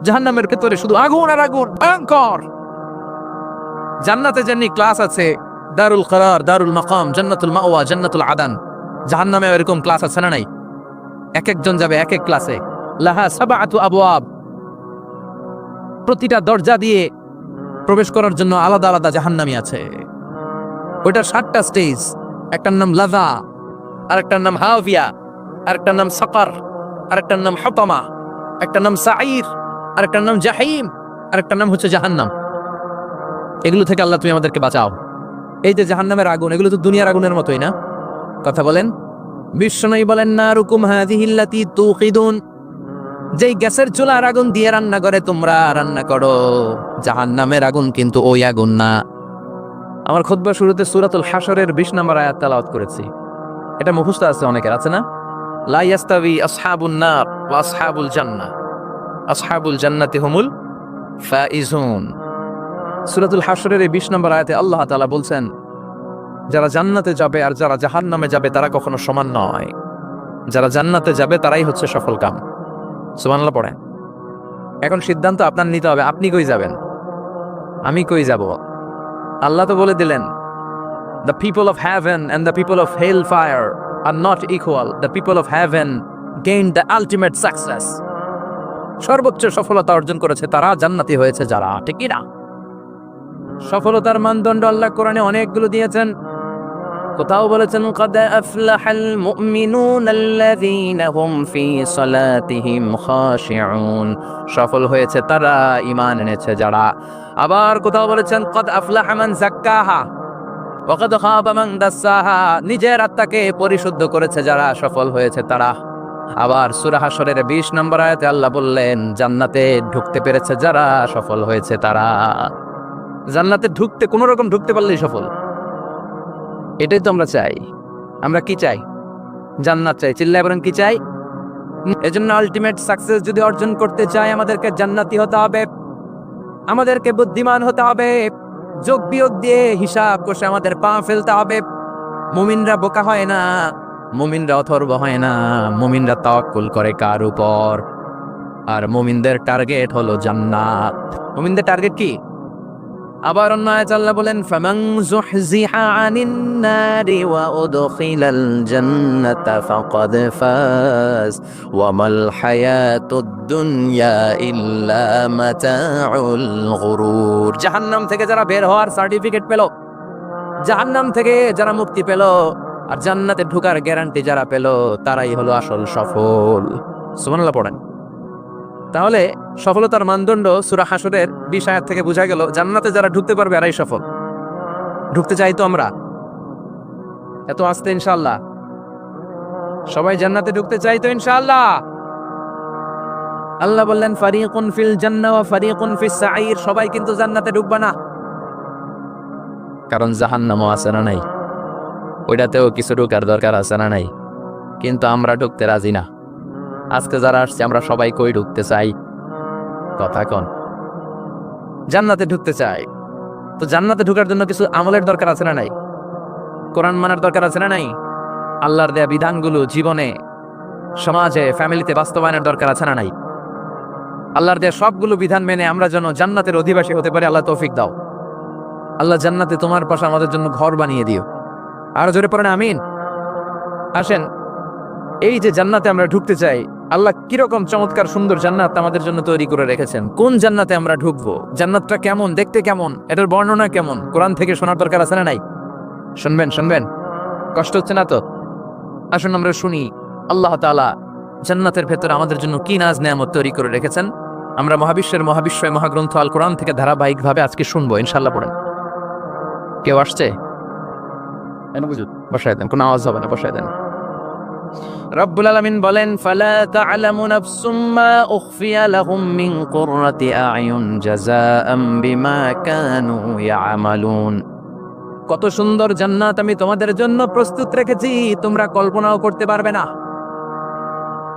জাহান্নামের ভেতরে শুধু আগুন আর আগুন, ভয়ঙ্কর। জান্নাতে যেমনি ক্লাস আছে, দারুল করার, দারুল মাকাম, জান্নাতুল মাওয়া, জান্নাতুল আদান, জাহান্নামে এরকম ক্লাস আছে না নাই? এক একজন যাবে এক এক ক্লাসে। লাহা সাবআতু আবওয়াব, প্রতিটা দরজা দিয়ে প্রবেশ করার জন্য আলাদা আলাদা জাহান্নামী আছে। ওইটার 7টা স্টেজ। একটার নাম লাযা, আরেকটার নাম হাভিয়া, আরেকটার নাম সাকার, আরেকটার নাম হুতামা, একটার নাম সাঈর, আরেকটার নাম জাহিম, আরেকটার নাম হচ্ছে জাহান্নাম। এগুলো থেকে আল্লাহ তুমি আমাদেরকে বাঁচাও। এই যে জাহান্নামের আগুন, এগুলো তো দুনিয়ার আগুনের মতোই না? কথা বলেন। বিশ্বনবী বলেন, নারুকুম হাযিহিল্লাতী তুকিদুন, যেই গ্যাসের চুলার আগুন দিয়ে রান্না করে তোমরা রান্না করো, জাহান্নামের আগুন কিন্তু ওই আগুন না। আমার খুতবা শুরুতে সূরাতুল হাশরের 20 নম্বর আয়াত তেলাওয়াত করেছি। এটা মুখস্থ আছে অনেকের, আছে না? লা ইয়াস্তাবি আসহাবুন নার ওয়া আসহাবুল জান্নাহ, আসহাবুল জান্নাতি হুমুল ফাইজুন। সূরাতুল হাশরের এই 20 নম্বর আয়াতে আল্লাহ তাআলা বলছেন, যারা জান্নাতে যাবে আর যারা জাহান্নামে যাবে তারা কখনো সমান নয়। যারা জান্নাতে যাবে তারাই হচ্ছে সফল কাম। সুবহানাল্লাহ পড়ে। এখন সিদ্ধান্ত আপনার নিতে হবে, আপনি কই যাবেন, আমি কই যাব। আল্লাহ তো বলে দিলেন, the people of heaven and the people of hellfire are not equal. The people of heaven gained the ultimate success. সর্বোচ্চ সফলতা অর্জন করেছে তারা, জান্নাতি হয়েছে যারা, ঠিক কি না? সফলতার মানদণ্ড আল্লাহ কোরআনে অনেকগুলো দিয়েছেন। কোথাও বলেছেন, قد أفلح المؤمنون الذين هم في صلاتهم خاشعون, সফল হয়েছে তারা, ঈমান এনেছে যারা। আবার কোথাও বলেছেন, قد أفلح من زكاها وقد خاب من دساها, নিজের আত্মাকে পরিশুদ্ধ করেছে যারা, সফল হয়েছে তারা। আবার সূরা হাশরের 20 নম্বর আয়াতে আল্লাহ বললেন, জান্নাতে ঢুকতে পেরেছে যারা, সফল হয়েছে তারা। জান্নাতে ঢুকতে, কোন রকম ঢুকতে পারলেই সফল। এটাই তো আমরা চাই। আমরা কি চাই? জান্নাত চাই। চিল্লায় বলেন কি চাই? এজন্য আলটিমেট সাকসেস যদি অর্জন করতে চাই, আমাদেরকে জান্নাতি হতে হবে, আমাদেরকে বুদ্ধিমান হতে হবে, যোগ বিয়োগ দিয়ে হিসাব কষে আমাদের পা ফেলতে হবে। মুমিনরা বোকা হয় না, মুমিনরা অথর্ব হয় না, মুমিনরা তাওয়াক্কুল করে কার উপর? আর মুমিনদের টার্গেট হলো জান্নাত। মুমিনদের টার্গেট কি? আবার অন্য আয়াতে আল্লাহ বলেন, ফামান যুহজিহা আনিন নারি ওয়া উদখিলাল জান্নাতা ফাকাদ ফাজ ওয়া মাল হায়াতুদ দুনিয়া ইল্লা মাতাউল গুরুর। জাহান্নাম থেকে যারা বের হওয়ার সার্টিফিকেট পেল, জাহান্নাম থেকে যারা মুক্তি পেল, আর জান্নাতে ঢোকার গ্যারান্টি যারা পেল, তারাই হলো আসল সফল। সুবহানাল্লাহ পড়েন। তাহলে সফলতার মানদণ্ড সূরা হাশরের 20 আয়াত থেকে বোঝা গেল, জান্নাতে যারা ঢুকতে পারবে এরাই সফল। ঢুকতে চাই তো আমরা? এত আস্তে ইনশাআল্লাহ সবাই জান্নাতে ঢুকতে চাই তো ইনশাআল্লাহ? আল্লাহ বললেন, ফারিকুন ফিল জান্নাহ ওয়া ফারিকুন ফিস সাঈর, সবাই কিন্তু জান্নাতে ঢুকবে না, কারণ জাহান্নামও আছে না নাই? ওইটাতেও কিছু ঢোকার দরকার আছে না নাই? কিন্তু আমরা ঢুকতে রাজি না। আজকে যারা আসছে আমরা সবাই কই ঢুকতে চাই? কথা কোন? জান্নাতে ঢুকতে চাই। তো জান্নাতে ঢোকার জন্য কিছু আমলের দরকার আছে না নাই? কোরআন মানার দরকার আছে না নাই? আল্লাহর দেয়া বিধানগুলো জীবনে, সমাজে, ফ্যামিলিতে বাস্তবায়নের দরকার আছে না নাই? আল্লাহর দেয়া সবগুলো বিধান মেনে আমরা যেন জান্নাতের অধিবাসী হতে পারি, আল্লাহ তৌফিক দাও। আল্লাহ জান্নাতে তোমার পাশে আমাদের জন্য ঘর বানিয়ে দিও। আর জোরে পড়েন আমিন। আসেন, এই যে জান্নাতে আমরা ঢুকতে চাই, আল্লাহ কিরকম চমৎকার সুন্দর জান্নাত আমাদের জন্য তৈরি করে রেখেছেন। কোন জান্নাতে আমরা ঢুকবো, জান্নাতটা কেমন, দেখতে কেমন, এটার বর্ণনা কেমন, কোরআন থেকে শোনার দরকার আছে না নাই? শুনবেন, শুনবেন, কষ্ট হচ্ছে না তো? আসুন আমরা শুনি আল্লাহ তাআলা জান্নাতের ভেতরে আমাদের জন্য কি নাজ নেয়ামত তৈরি করে রেখেছেন। আমরা মহাবিশ্বয় মহাগ্রন্থ আল কোরআন থেকে ধারাবাহিকভাবে আজকে শুনবো ইনশাআল্লাহ। পড়েন। কেউ আসছে? বসায় দেন, কোনো আওয়াজ হবে না, বসায় দেন। রব্বুল আলামিন বলেন, ফালা তা'লামু নাফসুম মা উখফিয়া লাহুম মিন কুররাতি আ'য়ুন জাযাআম বিমা কানু ইয়া'মালুন। কত সুন্দর জান্নাত আমি তোমাদের জন্য প্রস্তুত রেখেছি, তোমরা কল্পনাও করতে পারবে না,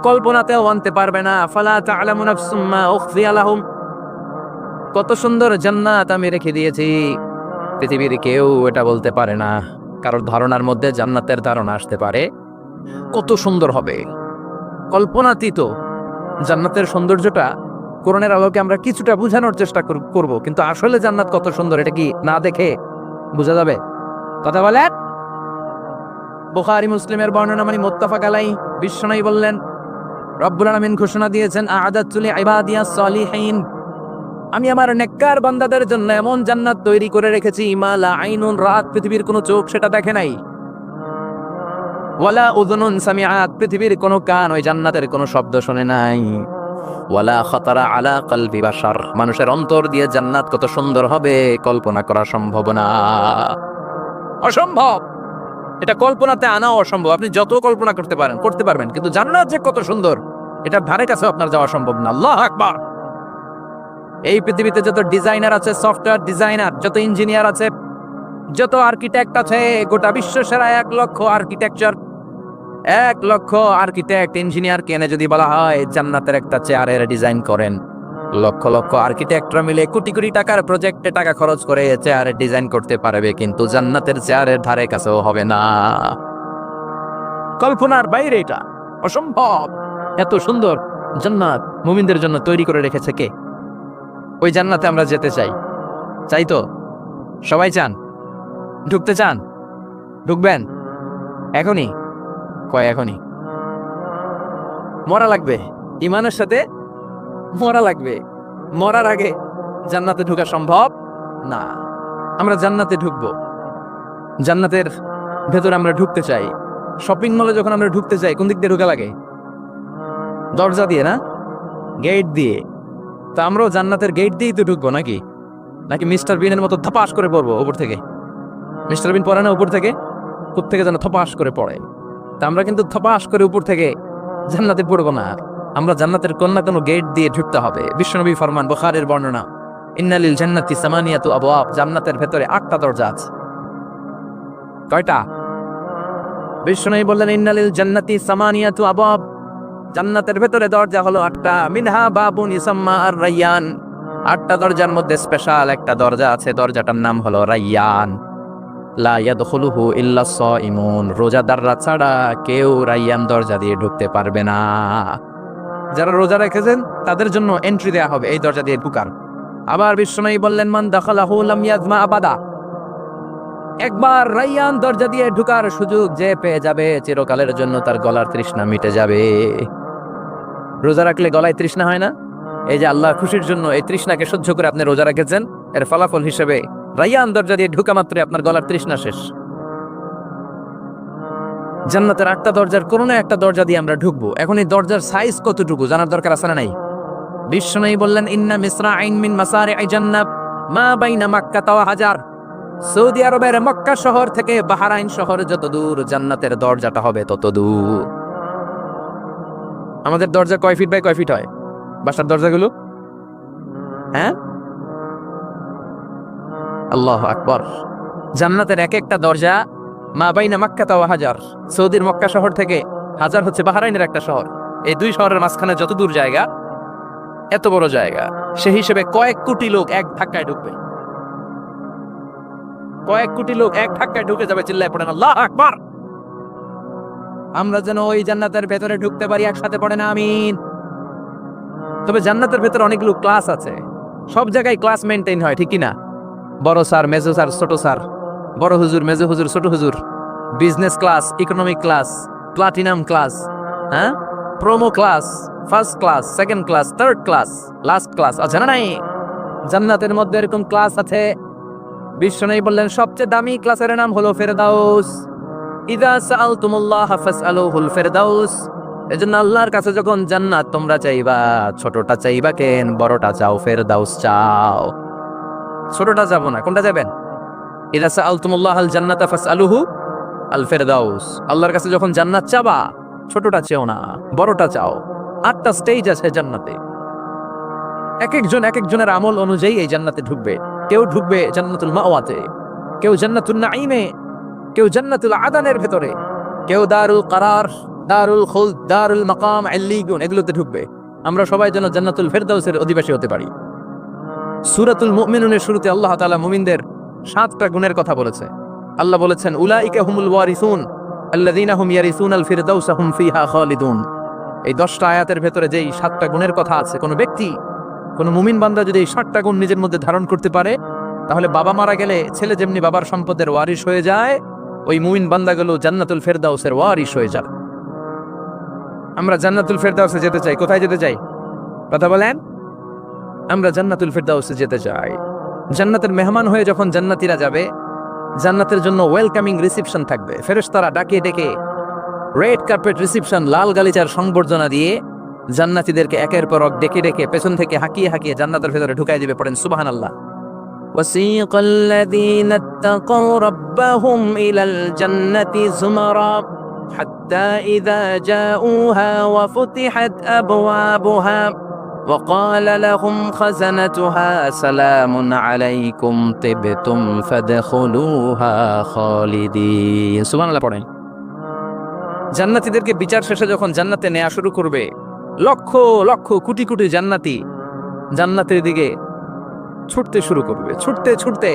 কল্পনাতেও আনতে পারবে না। ফালা তা'লামু নাফসুম মা উখফিয়া লাহুম, কত সুন্দর জান্নাত আমি রেখে দিয়েছি, পৃথিবীর কেউ এটা বলতে পারে না। কারোর ধারণার মধ্যে জান্নাতের ধারণা আসতে পারে কত সুন্দর হবে, কল্পনাতীত। জান্নাতের সৌন্দর্যটা কোরআনের আলোকে আমরা কিছুটা বোঝানোর চেষ্টা করব, কিন্তু আসলে জান্নাত কত সুন্দর এটা কি না দেখে বোঝা যাবে? কথা বলেন। বুখারী মুসলিমের বর্ণনা মানে মুত্তাফাক আলাইহি, বিশ্বনবী বললেন রব্বুল আলামিন ঘোষণা দিয়েছেন আ'আদাতু লিইবাদিয়াস সালিহিন, আমি আমার নেককার বান্দাদের জন্য এমন জান্নাত তৈরি করে রেখেছি মা লা আইনুন রাত, পৃথিবীর কোনো চোখ সেটা দেখে নাই, ওয়ালা উযুনুন সামিআত, পৃথিবীর কোনো কান ওই জান্নাতের কোনো শব্দ শুনে নাই, ওয়ালা খাতারা আলা কলবি বাশার, মানুষের অন্তর দিয়ে জান্নাত কত সুন্দর হবে কল্পনা করা সম্ভব না, অসম্ভব। এটা কল্পনাতে আনাও অসম্ভব। আপনি যত কল্পনা করতে পারবেন, কিন্তু জান্নাত যে কত সুন্দর এটা ধারে কাছে আপনার যাওয়া সম্ভব না। আল্লাহু আকবার। এই পৃথিবীতে যত ডিজাইনার আছে, সফটওয়্যার ডিজাইনার, যত ইঞ্জিনিয়ার আছে, যত আর্কিটেক্ট আছে, গোটা বিশ্ব সেরা 1 লক্ষ আর্কিটেক্ট ইঞ্জিনিয়ার কেনে যদি বলা হয় জান্নাতের একটা চেয়ারের ডিজাইন করেন, লক্ষ লক্ষ আর্কিটেক্টরা মিলে কোটি কোটি টাকার প্রজেক্টে টাকা খরচ করে চেয়ারের ডিজাইন করতে পারবে, কিন্তু জান্নাতের চেয়ারের ধারে কাছেও হবে না। কল্পনার বাইরে, এটা অসম্ভব। এত সুন্দর জান্নাত মুমিনদের জন্য তৈরি করে রেখেছে কে? ওই জান্নাতে আমরা যেতে চাই তো? সবাই চান? ঢুকতে চান? ঢুকবেন এখনই? এখনই মরা লাগবে, ইমানের সাথে মরা লাগবে। মরার আগে জান্নাতে ঢোকা সম্ভব না। আমরা জান্নাতে ঢুকবো, জান্নাতের ভেতরে আমরা ঢুকতে চাই। শপিং মলে যখন আমরা ঢুকতে চাই কোন দিক দিয়ে ঢোকা লাগে? দরজা দিয়ে না, গেট দিয়ে। তা আমরাও জান্নাতের গেট দিয়েই তো ঢুকবো নাকি মিস্টার বিনের মতো ধপাস করে পড়বো উপর থেকে? মিস্টার বিন পড়ে না উপর থেকে? উপর থেকে যেন থপাস করে পড়ে। তা আমরা কিন্তু থপাস করে উপর থেকে জান্নাতে পড়বো না, আমরা জান্নাতের কোন না কোনো গেট দিয়ে ঢুকতে হবে। বিশ্বনবী ফরমান, বুখারীর বর্ণনা, ইন্নালিল জান্নাতি সামানিয়াতু আবওয়াব, জান্নাতের ভেতরে 8টা দরজা আছে। কয়টা? বিশ্বনবী বললেন ইন্নালিল জান্নাতি সামানিয়াতু আবওয়াব, জান্নাতের ভেতরে দরজা হলো 8টা। মিনহা বাবুন ইসাম্মা আর রায়্যান, 8টা দরজার মধ্যে স্পেশাল একটা দরজা আছে, দরজাটার নাম হলো রায়্যান। লা ইয়াদখুলুহু ইল্লা সাইমুন, রোজাদাররা ছাড়া কেউ রায়্যান দরজা দিয়ে ঢুকতে পারবে না। যারা রোজা রেখেছেন তাদের জন্য এন্ট্রি দেয়া হবে এই দরজা দিয়ে ঢুকার। আবার বিশ্বনবী বললেন মান দাখালাহু লাম ইয়াজমা আবাদা, একবার রায়্যান দরজা দিয়ে ঢুকার সুযোগ যে পেয়ে যাবে চিরকালের জন্য তার গলার তৃষ্ণা মিটে যাবে। রোজা রাখলে গলায় তৃষ্ণা হয় না? এই যে আল্লাহর খুশির জন্য এই তৃষ্ণাকে সহ্য করে আপনি রোজা রেখেছেন, এর ফলাফল হিসেবে রায়্যান দরজা দিয়ে ঢুকা মাত্রই আপনার গলার তৃষ্ণা শেষ। জান্নাতের 8টা দরজার কোন না একটা দরজা দিয়ে আমরা ঢুকবো। এখন এই দরজার সাইজ কতটুকু জানার দরকার আছে না নাই? বিশ্বনবী বললেন ইন্না মিসরাইন মিন মাসারি'i জান্নাত মা বাইনা মাক্কা ওয়া হাজার, সৌদি আরবের মক্কা শহর থেকে বাহরাইন শহর যত দূর, জান্নাতের দরজাটা হবে তত দূর। আমাদের দরজা কয় ফিট বাই কয় ফিট হয় বাসার দরজাগুলো? হ্যাঁ, আল্লাহু আকবার। জান্নাতের এক একটা দরজা মা বাইনা মাক্কা ওয়া হাজার, সৌদির মক্কা শহর থেকে হাজার হচ্ছে বাহরাইনের একটা শহর, এই দুই শহরের মাঝখানে যত দূর জায়গা, এত বড় জায়গা, সেই হিসেবে কয়েক কোটি লোক এক ধাক্কায় ঢুকবে। কয়েক কোটি লোক এক ধাক্কায় ঢুকে যাবে। চিল্লায় পড়েন আল্লাহু আকবার। আমরা যেন ওই জান্নাতের ভেতরে ঢুকতে পারি একসাথে পড়েন আমিন। তবে জান্নাতের ভেতরে অনেকগুলো ক্লাস আছে, সব জায়গায় ক্লাস মেইনটেইন হয়, ঠিক কি না? বড় স্যার, মেজো স্যার, ছোট স্যার, বড় হুজুর, মেজো হুজুর, ছোট হুজুর, business class, economic class, platinum class, হ্যাঁ, promo class, first class, second class, third class, last class আছে না নাই? জান্নাতের মধ্যে এরকম ক্লাস আছে। বিশ্বনবী বললেন সবচেয়ে দামি ক্লাসের নাম হলো ফেরদাউস। ইযা সাআলতুমুল্লাহ ফাসআলুহুল ফেরদাউস, এজন্য আল্লাহর কাছে যখন জান্নাত তোমরা চাইবা, ছোটটা চাইবা কেন, বড়টা চাও, ফেরদাউস চাও। ছোটটা যাবো না, কোনটা যাবেন? ইযা সাআলতুমুল্লাহাল জান্নাতা ফাসআলুহু আল ফেরদাউস, আল্লাহর কাছে যখন জান্নাত চাবা ছোটটা চেও না, বড়টা চাও। 8টা স্টেজ আছে জান্নাতে, এক একজনের আমল অনুযায়ী এই জান্নাতে ঢুকবে। কেউ ঢুকবে জান্নাতুল মাওয়াতে, কেউ জান্নাতুল নাঈমে, কেউ জান্নাতুল আদানের ভেতরে, কেউ দারুল কারার, দারুল খুলদ, দারুল মাকাম, আল্লিগুন, এগুলোতে ঢুকবে। আমরা সবাই যেন জান্নাতুল ফেরদাউসের অধিবাসী হতে পারি। সূরাতুল মুমিনুনের শুরুতে আল্লাহ তাআলা মুমিনদের 7টা গুণের কথা বলেছে। আল্লাহ বলেছেন উলাইকা হুমুল ওয়ারিসুন আল্লাযীনা হুম ইয়ারিসুনাল ফিরদাউসা হুম ফিহা খালিদুন। এই 10টা আয়াতের ভেতরে যেই 7টা গুণের কথা আছে, কোন ব্যক্তি কোন মুমিন বান্দা যদি এই 7টা গুণ নিজের মধ্যে ধারণ করতে পারে, তাহলে বাবা মারা গেলে ছেলে যেমনি বাবার সম্পদের ওয়ারিশ হয়ে যায়, ওই মুমিন বান্দাগুলো জান্নাতুল ফেরদাউসের ওয়ারিশ হয়ে যায়। আমরা জান্নাতুল ফেরদাউসে যেতে চাই। কোথায় যেতে চাই? কথা বলেন। আমরা জান্নাতুল ফেরদাউসে যেতে চাই। জান্নাতের মেহমান হয়ে যখন জান্নাতীরা যাবে, জান্নাতের জন্য ওয়েলকামিং রিসেপশন থাকবে। ফেরেশতারা ডাকে ডেকে রেড কার্পেট রিসেপশন, লাল গালিচার সংবর্ধনা দিয়ে জান্নাতীদেরকে একের পর এক ডেকে ডেকে পেছন থেকে হাঁকিয়ে হাঁকিয়ে জান্নাতের ভেতরে ঢুকাই দিবে। পড়েন সুবহানাল্লাহ। وسيق الذين اتقوا ربهم إلى الجنة زمرا حتى إذا جاءوها وفتحت أبوابها وقال لهم خزنتها سلام عليكم طبتم فادخلوها خالدين سبحان الله পড়েন। জান্নাতীদেরকে বিচার শেষে যখন জান্নাতে নেওয়া শুরু করবে, লক্ষ লক্ষ কোটি কোটি জান্নাতি জান্নাতের দিকে ছুটতে শুরু করবে। ছুটতে ছুটতে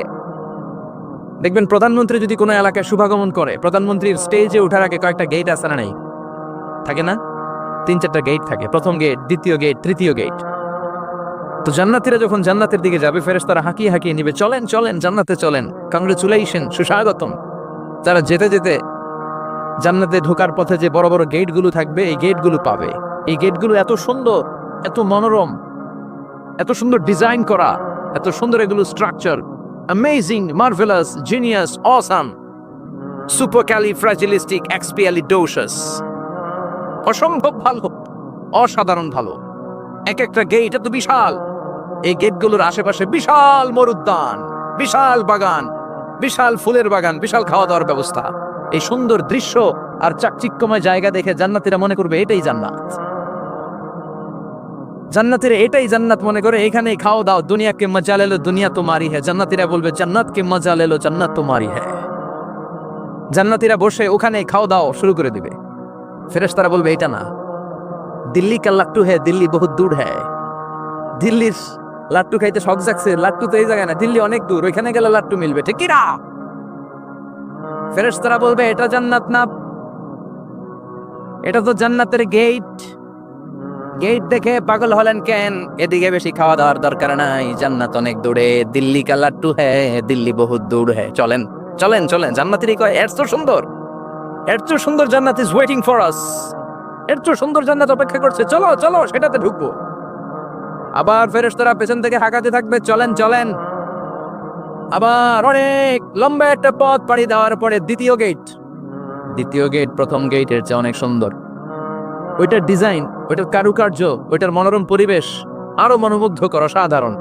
দেখবেন প্রধানমন্ত্রী যদি কোনো এলাকায় শুভাগমন করে, প্রধানমন্ত্রীর স্টেজে ওঠার আগে কয়েকটা গেট আছে না নাই? থাকে না? 3-4টা গেট থাকে। প্রথম গেট, দ্বিতীয় গেট, তৃতীয় গেট। তো জান্নাতীরা যখন জান্নাতের দিকে যাবে, ফেরেশতারা হাঁকিয়ে হাঁকিয়ে নিবে, চলেন চলেন জান্নাতে চলেন, কংগ্রেচুলেশন, সুস্বাগতম। তারা যেতে যেতে জান্নাতে ঢোকার পথে যে বড় বড় গেটগুলো থাকবে, এই গেটগুলো পাবে। এই গেটগুলো এত সুন্দর, এত মনোরম, এত সুন্দর ডিজাইন করা, এত সুন্দর এগুলো structure, amazing, marvellous, genius, awesome, supercalifragilisticexpialidocious, অসম্ভব ভালো, অসাধারণ ভালো। এক একটা গেট এত বিশাল। এই গেটগুলোর আশেপাশে বিশাল মরুদ্যান, বিশাল বাগান, বিশাল ফুলের বাগান, বিশাল খাওয়া দাওয়ার ব্যবস্থা। এই সুন্দর দৃশ্য আর চাকচিক্যময় জায়গা দেখে জান্নাতীরা মনে করবে এটাই জান্নাত। জান্নাতীরা এটাই জান্নাত মনে করে এখানেই খাও দাও, দুনিয়া কে মজা লে লো দুনিয়া তোমারি হ্যায়। জান্নাতীরা বলবে জান্নাত কে মজা লে লো জান্নাত তোমারি হ্যায়। জান্নাতীরা বসে ওখানেই খাও দাও শুরু করে দিবে। ফেরেশতারা বলবে এটা না, দিল্লি কা লাট্টু হ্যায়, দিল্লি বহুত দূর হ্যায়। দিল্লির লাট্টু খাইতে শখ জাগছে, লাট্টু তো এই জায়গায় না, দিল্লি অনেক দূর, ওইখানে গেলে লাট্টু মিলবে। ঠিক কি না? ফেরেশতারা বলবে এটা জান্নাত না, এটা তো জান্নাতের গেট। গেট দেখে পাগল হলেন কেন? এদিকে বেশি খাওয়া দাওয়ার দরকার নাই, জান্নাত অনেক দূরে। দিল্লি কা লাট্টু হ্যায়, দিল্লি বহুত দূর হ্যায়। চলেন চলেন চলেন। জান্নাতীরা কয় এর তো সুন্দর, এর তো সুন্দর জান্নাত ইজ ওয়েটিং ফর আস। এর তো সুন্দর জান্নাত অপেক্ষা করছে, চলো চলো সেটাতে ঢুকবো। আবার ফেরেশতারা পেছন থেকে হাঁকাতে থাকবে, চলেন চলেন। আবার অনেক লম্বা একটা পথ পাড়ি দেওয়ার পরে দ্বিতীয় গেট। দ্বিতীয় গেট প্রথম গেটের চেয়ে অনেক সুন্দর। ওইটার ডিজাইন, ওইটার কারুকার্য, ওইটার মনোরম পরিবেশ আরো মনোমুগ্ধকর, অসাধারণ।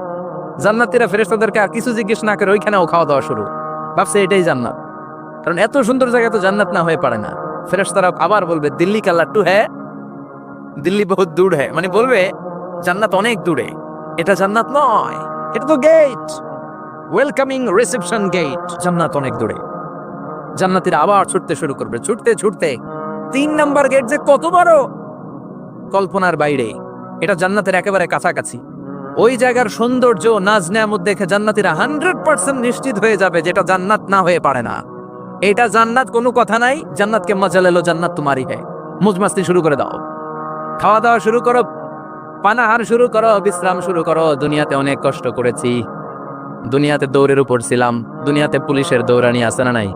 জান্নাতীরা ফেরেশতাদেরকে আর কিছু জিজ্ঞেস না করে ওইখানেও খাওয়া দাওয়া শুরু। ভাবছে এটাই জান্নাত, কারণ এত সুন্দর জায়গা তো জান্নাত না হয়ে পারে না। ফেরেশতারা আবার বলবে দিল্লি কা লাট্টু হ্যায়, দিল্লি বহুত দূর হ্যায়। মানে বলবে জান্নাত অনেক দূরে, এটা জান্নাত নয়, এটা তো গেট, ওয়েলকামিং রিসেপশন গেট। জান্নাত অনেক দূরে। জান্নাতীরা আবার ছুটতে শুরু করবে। ছুটতে ছুটতে 3 নাম্বার গেট যে কত বড়, কল্পনার বাইরে। এটা জান্নাতের একেবারে কাছাকাছি। ওই জায়গার সৌন্দর্য, নাজ নেয়ামত দেখে জান্নাতীরা 100% নিশ্চিত হয়ে যাবে যেটা জান্নাত না হয়ে পারে না, এটা জান্নাত, কোনো কথা নাই। জান্নাতকে মজা লেলো জান্নাত তোমারই হ্যায়। মুজমাস্তি শুরু করে দাও, খাওয়া দাওয়া শুরু করো, পানাহার শুরু করো, বিশ্রাম শুরু করো। দুনিয়াতে অনেক কষ্ট করেছি, দুনিয়াতে দৌড়ের উপর ছিলাম, দুনিয়াতে পুলিশের দৌড়ানি আছে না নাই,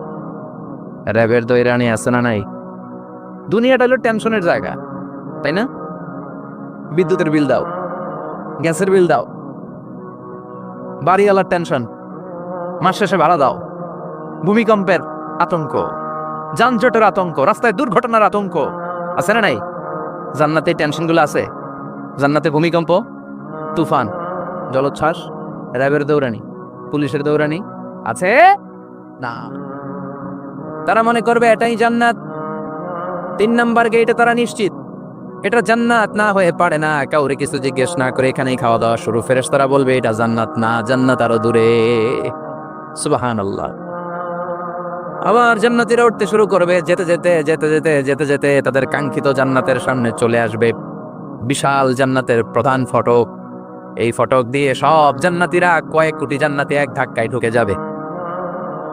র্যাবের দৌড়ানি আছে না নাই। দুনিয়াটা হলো টেনশনের জায়গা, তাই না? বিদ্যুতের বিল দাও, গ্যাসের বিল দাও, বাড়িওয়ালার টেনশন, মাস শেষে ভাড়া দাও, ভূমিকম্পের আতঙ্ক, যানজটের আতঙ্ক, রাস্তায় দুর্ঘটনার আতঙ্ক, আছে না নাই? জান্নাতে টেনশনগুলো আছে। জান্নাতে ভূমিকম্প, তুফান, জলোচ্ছ্বাস, র্যাবের দৌড়ানি, পুলিশের দৌড়ানি আছে না। তারা মনে করবে এটাই জান্নাত। 3 নাম্বার গেটে তারা নিশ্চিত এটা জান্নাত না হয়ে পারে না। কাউরে কিছু জিজ্ঞেস না করে এখানেই খাওয়া দাওয়া শুরু। ফেরেশতারা বলবে এটা জান্নাত না, জান্নাত আরো দূরে। সুবহানাল্লাহ। আবার জান্নাতীরা উঠতে শুরু করবে। যেতে যেতে যেতে যেতে যেতে যেতে তাদের কাঙ্ক্ষিত জান্নাতের সামনে চলে আসবে। বিশাল জান্নাতের প্রধান ফটক। এই ফটক দিয়ে সব জান্নাতীরা, কয়েক কোটি জান্নাতি এক ধাক্কায় ঢুকে যাবে।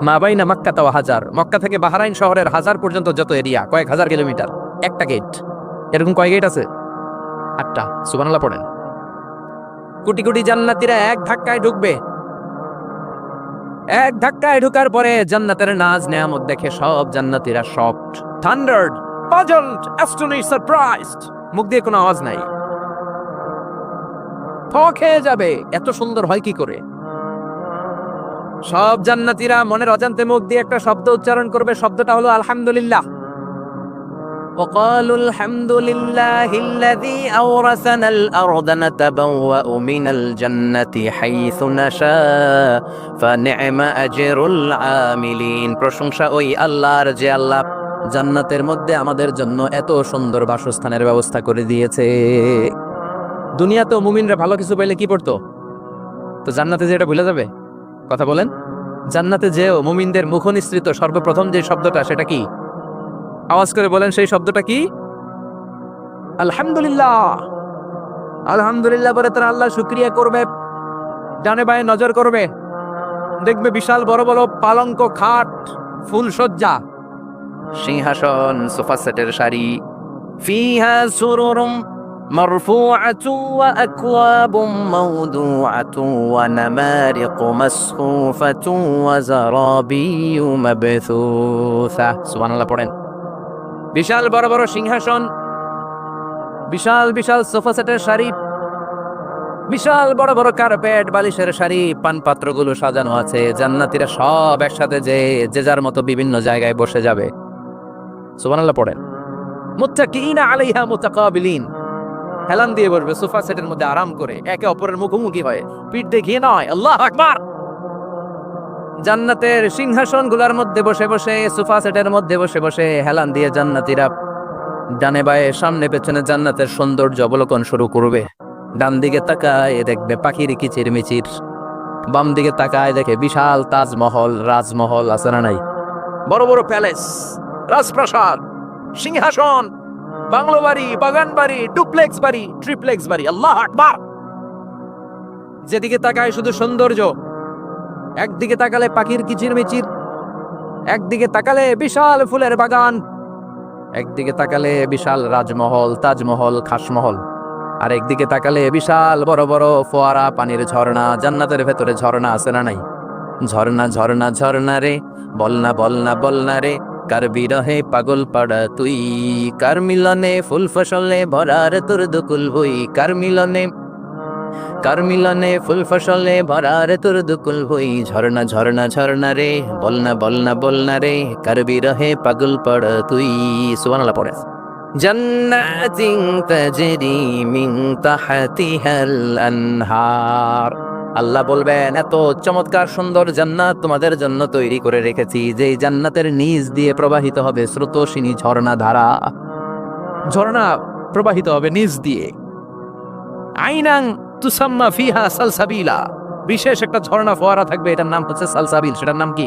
মা বাইনা মক্কা ওয়া হাজার, মক্কা থেকে বাহরাইন শহরের হাজার পর্যন্ত যত এরিয়া, কয়েক হাজার কিলোমিটার, একটা গেট। এরকম কয় গেট আছে? 8টা। সুবহানাল্লাহ পড়েন। কোটি কোটি জান্নাতীরা এক ধাক্কায় ঢুকবে। এক ধাক্কায় ঢোকার পরে জান্নাতের নাজ নেয়ামত দেখে সব জান্নাতীরা শকড, থান্ডার্ড, পাজলড, অ্যাস্টনিশড, সারপ্রাইজড। মুখ দিয়ে কোনো আওয়াজ নাই, খেয়ে যাবে। এত সুন্দর হয় কি করে? সব জান্নাতীরা মনের অজান্তে মুখ দিয়ে একটা শব্দ উচ্চারণ করবে, শব্দটা হলো আলহামদুলিল্লাহ। وقالوا الحمد لله الذي أورثنا الأرض نتبوأ من الجنة حيث نشاء فنعم أجر العاملين। প্রশংসা ওই আল্লাহর যে আল্লাহ জান্নাতের মধ্যে আমাদের জন্য এত সুন্দর বাসস্থানের ব্যবস্থা করে দিয়েছে। দুনিয়াতেও মুমিনরা ভালো কিছু পাইলে কি পড়তো? তো জান্নাতে যে এটা ভুলে যাবে? কথা বলেন। জান্নাতে যেও মুমিনদের মুখ নিঃসৃত সর্বপ্রথম যে শব্দটা, সেটা কি? আওয়াজ করে বলেন, সেই শব্দটা কি? আলহামদুলিল্লাহ। আলহামদুলিল্লাহ বলে তারা আল্লাহ শুকরিয়া করবে, ডানে বায়ে নজর করবে, দেখবে বিশাল বড় বড় পালঙ্ক, খাট, ফুলসজ্জা, সিংহাসন, সোফা সেটের সারি, ফিহা সুরুরুম মারফুআতুন ওয়া আকওয়াবুম মাওদুআতুন ওয়া নামারিকু মাসফুফাতুন ওয়া যারাবিয়্যু মাবথুসা। সুবহানাল্লাহ পড়েন। বিশাল বড় বড় সিংহাসন, বিশাল বিশাল সোফা সেটের সারি, বিশাল বড় বড় কার্পেট, বালিশের সারি, পানপাত্রগুলো সাজানো আছে। জান্নাতীরা সব একসাথে যে যার মতো বিভিন্ন জায়গায় বসে যাবে। সুবহানাল্লাহ পড়েন। মুত্তাকিইনা আলাইহা মুতাকাবিলিন, হেলান দিয়ে বসবে সোফা সেটের মধ্যে আরাম করে, একে অপরের মুখোমুখি হয়ে, পিঠ দেখিয়ে নয়। আল্লাহু আকবার। জান্নাতের সিংহাসন গুলার মধ্যে বসে বসে, সোফা সেটের মধ্যে বসে বসে হেলান দিয়ে জান্নাতীরা ডানে বায়ে সামনে পেছনে জান্নাতের সৌন্দর্য অবলোকন শুরু করবে। ডান দিকে তাকায় দেখবে পাখির কিচির মিচির, বাম দিকে তাকায় দেখে বিশাল তাজমহল, রাজমহল আছে না নাই? বড় বড় প্যালেস, রাজপ্রাসাদ, সিংহাসন, বাংলো বাড়ি, বাগান বাড়ি, ডুপ্লেক্স বাড়ি, ট্রিপ্লেক্স বাড়ি। আল্লাহু আকবার। যেদিকে তাকায় শুধু সৌন্দর্য। একদিকে তাকালে পাখির কিচির মিচির, একদিকে তাকালে বিশাল ফুলের বাগান, একদিকে তাকালে বিশাল রাজমহল, তাজমহল, খাসমহল, আর একদিকে তাকালে বিশাল বড় বড় ফোয়ারা, পানির ঝর্ণা। জান্নাতের ভেতরে ঝর্ণা আছে না নাই? ঝর্ণা ঝর্ণা ঝর্ণা রে, বলনা বলনা বলনা রে, কার বিরহে পাগল পাড়া তুই, কার মিলনে ফুল ফসলে ভরার তোর দুকুল ভুই, কার মিলনে ফুল ফসলে ভরার তোর দুকুল ভুই। ঝর্ণা ঝর্ণা ঝর্ণা রে, বলনা বলনা বলনা রে, কার বিরহে পাগল পাড়া তুই। সুবহানাল্লাহ পড়ে। জান্নাতিন তাজরি মিন তাহতিহাল আনহার। আল্লাহ বলবেন, এত চমৎকার সুন্দর জান্নাত তোমাদের জন্য তৈরি করে রেখেছি, যে জান্নাতের নিচ দিয়ে প্রবাহিত হবে স্রোতস্বিনী ঝর্ণা ধারা। ঝর্ণা প্রবাহিত হবে নিচ দিয়ে। আইনাং তুসাম্মা ফিহা সালসাবিলা। বিশেষ একটা ঝর্ণা ফোয়ারা থাকবে, এটার নাম হচ্ছে সালসাবিল। সেটার নাম কি?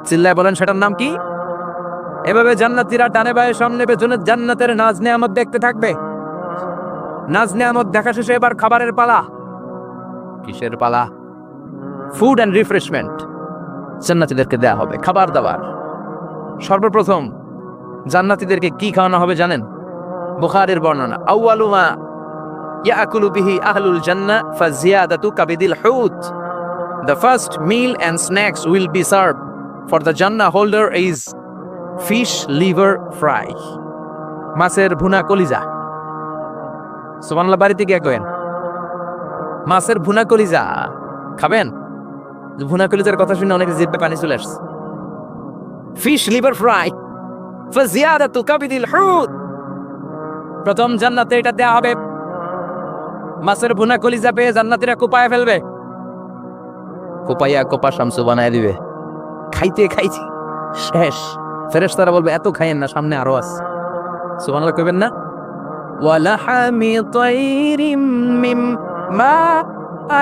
চিল্লায় বলেন, সেটার নাম কি? এভাবে জান্নাতীরা ডানে বায়ে সামনে পেছনে জান্নাতের নাজ নেয়ামত দেখতে থাকবে। নাজ নেয়ামত দেখা শেষে এবার খাবারের পালা। কিসের পালা? ফুড অ্যান্ড রিফ্রেশমেন্ট জান্নাতীদেরকে দেয়া হবে, খাবার দাবার। সর্বপ্রথম জান্নাতীদেরকে কি খাওয়ানো হবে জানেন? বুখারীর বর্ণনা, আউয়ালু মা ইয়াকুলু বিহি আহলুল জান্নাহ ফাজিয়াদাতু কাবিদিল হুত। The first meal and snacks will be served for the Jannah holder is fish liver fry, মাছের ভুনা কলিজা। সুবহানাল্লাহ। বাড়িতে গিয়ে করেন, মাছের ভুনা কলিজা খাবেন? ভুনা কলিজার কথা শুনে অনেক জিভে পানি চলে আসছে। ফিশ লিভার ফ্রাই ফাজিয়াদাতু কাবিদিল হুত। প্রথম জান্নাতে এটা দেয়া হবে। মাছের ভুনা কলিজা পেয়ে জান্নাতীরা কোপায় ফেলবে, কোপাইয়া কোপা শামসু বানায় দিবে। খাইতে খাইতে শেষ। ফেরেশতারা বলবে, এত খাইয়েন না, সামনে আরো আছে। সুবহানাল্লাহ কইবেন না? ওয়ালাহামি তাইরিম মিম্মা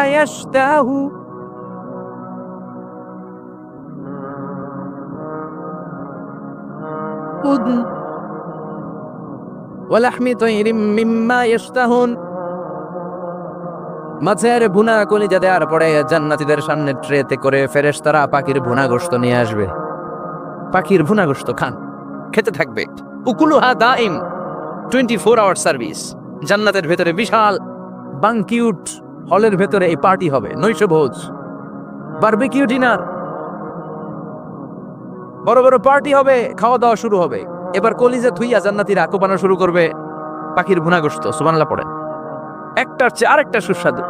আয়াশতাহু। ওয়ালাহমি তাইরিম মিম্মা ইয়াশতাহুন। মাছের ভুনা কলিজা দেওয়ার পরে জান্নাতীদের সামনে ট্রেতে করে ফেরেশতারা পাখির ভুনা গোশত নিয়ে আসবে। পাখির ভুনা গোশত খান, খেতে থাকবে। উকুলুহা দাইম, 24 আওয়ার সার্ভিস। জান্নাতের ভেতরে বিশাল বানকিউট হলের ভেতরে এই পার্টি হবে, নৈশভোজ, বারবিকিউ ডিনার, বড় বড় পার্টি হবে, খাওয়া দাওয়া শুরু হবে। এবার কলিজা থুইয়া জান্নাতীরা কোপানো শুরু করবে পাখির ভুনা গোশত, সুবহানাল্লাহ পড়ে। একটার চেয়ে আরেকটা সুস্বাদু।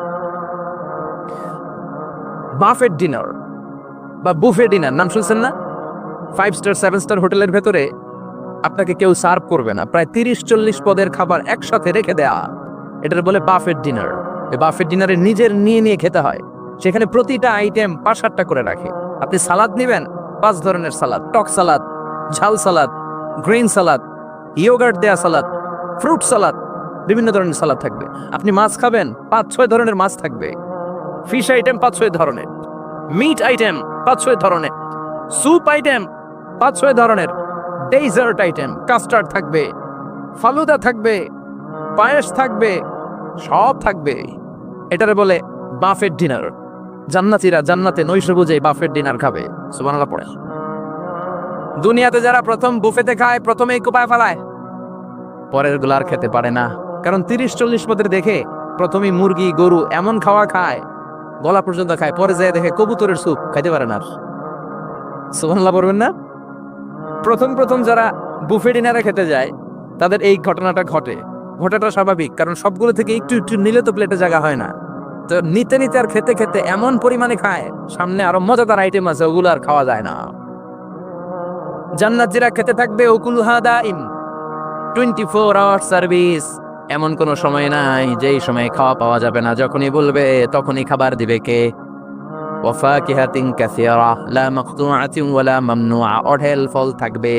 বাফেট ডিনার বা বুফে ডিনার নাম শুনছেন না? 5 স্টার 7 স্টার হোটেলের ভেতরে আপনাকে কেউ সার্ভ করবে না, প্রায় 30-40 পদের খাবার একসাথে রেখে দেয়া, এটার বলে বাফেট ডিনার। এই বাফেট ডিনারে নিজের নিয়ে নিয়ে খেতে হয়। সেখানে প্রতিটা আইটেম 5-7টা করে রাখে। আপনি সালাদ নেবেন, 5 ধরনের সালাদ, টক সালাদ, ঝাল সালাদ, গ্রিন সালাদ, ইয়োগার্ট দেয়া সালাদ, ফ্রুট সালাদ, বিভিন্ন ধরনের সালাদ থাকবে। আপনি মাছ খাবেন, 5-6 ধরনের মাছ থাকবে। ফিশ আইটেম 5-6 ধরনের, মিট আইটেম 5-6 ধরনের, স্যুপ আইটেম 5-6 ধরনের, ডেজার্ট আইটেম, কাস্টার্ড থাকবে, ফালুদা থাকবে, পায়েস থাকবে, সব থাকবে। এটারে বলে বাফেট ডিনার। জান্নাতীরা জান্নাতে নৈশভোজে বাফেট ডিনার খাবে, সুবহানাল্লাহ পড়ে। দুনিয়াতে যারা প্রথম বুফেতে খায়, প্রথমেই কোপায় ফেলায়, পরের গুলো আর খেতে পারে না। কারণ 30-40 পদের দেখে প্রথমেই মুরগি গরু এমন খাওয়া খায়, গলা পর্যন্ত খায়, পরে যায় দেখে কবুতরের স্যুপ খাইতে পারে না। সুবহানাল্লাহ পড়বেন না? প্রথম প্রথম যারা বুফে ডিনারে খেতে যায় তাদের এই ঘটনাটা ঘটে। ঘটাটা স্বাভাবিক, কারণ সবগুলো থেকে একটু একটু নিলে তো প্লেটে জায়গা হয় না। তো নিতে নিতে আর খেতে খেতে এমন পরিমাণে খায়, সামনে আরো মজাদার আইটেম আছে, ওগুলো আর খাওয়া যায় না। জান্নাতীরা খেতে থাকবে উকুলুহা দাইম, 24 আওয়ার সার্ভিস। এমন কোন সময় নাই যেই সময় খাওয়া পাওয়া যাবে না। যখনই বলবে তখনই খাবার দিবে কে? ওয়াফাকিহাতিন কাসীরা লা মাকতুআতিন ওয়ালা মামনুআ, অঢেল ফল থাকবে,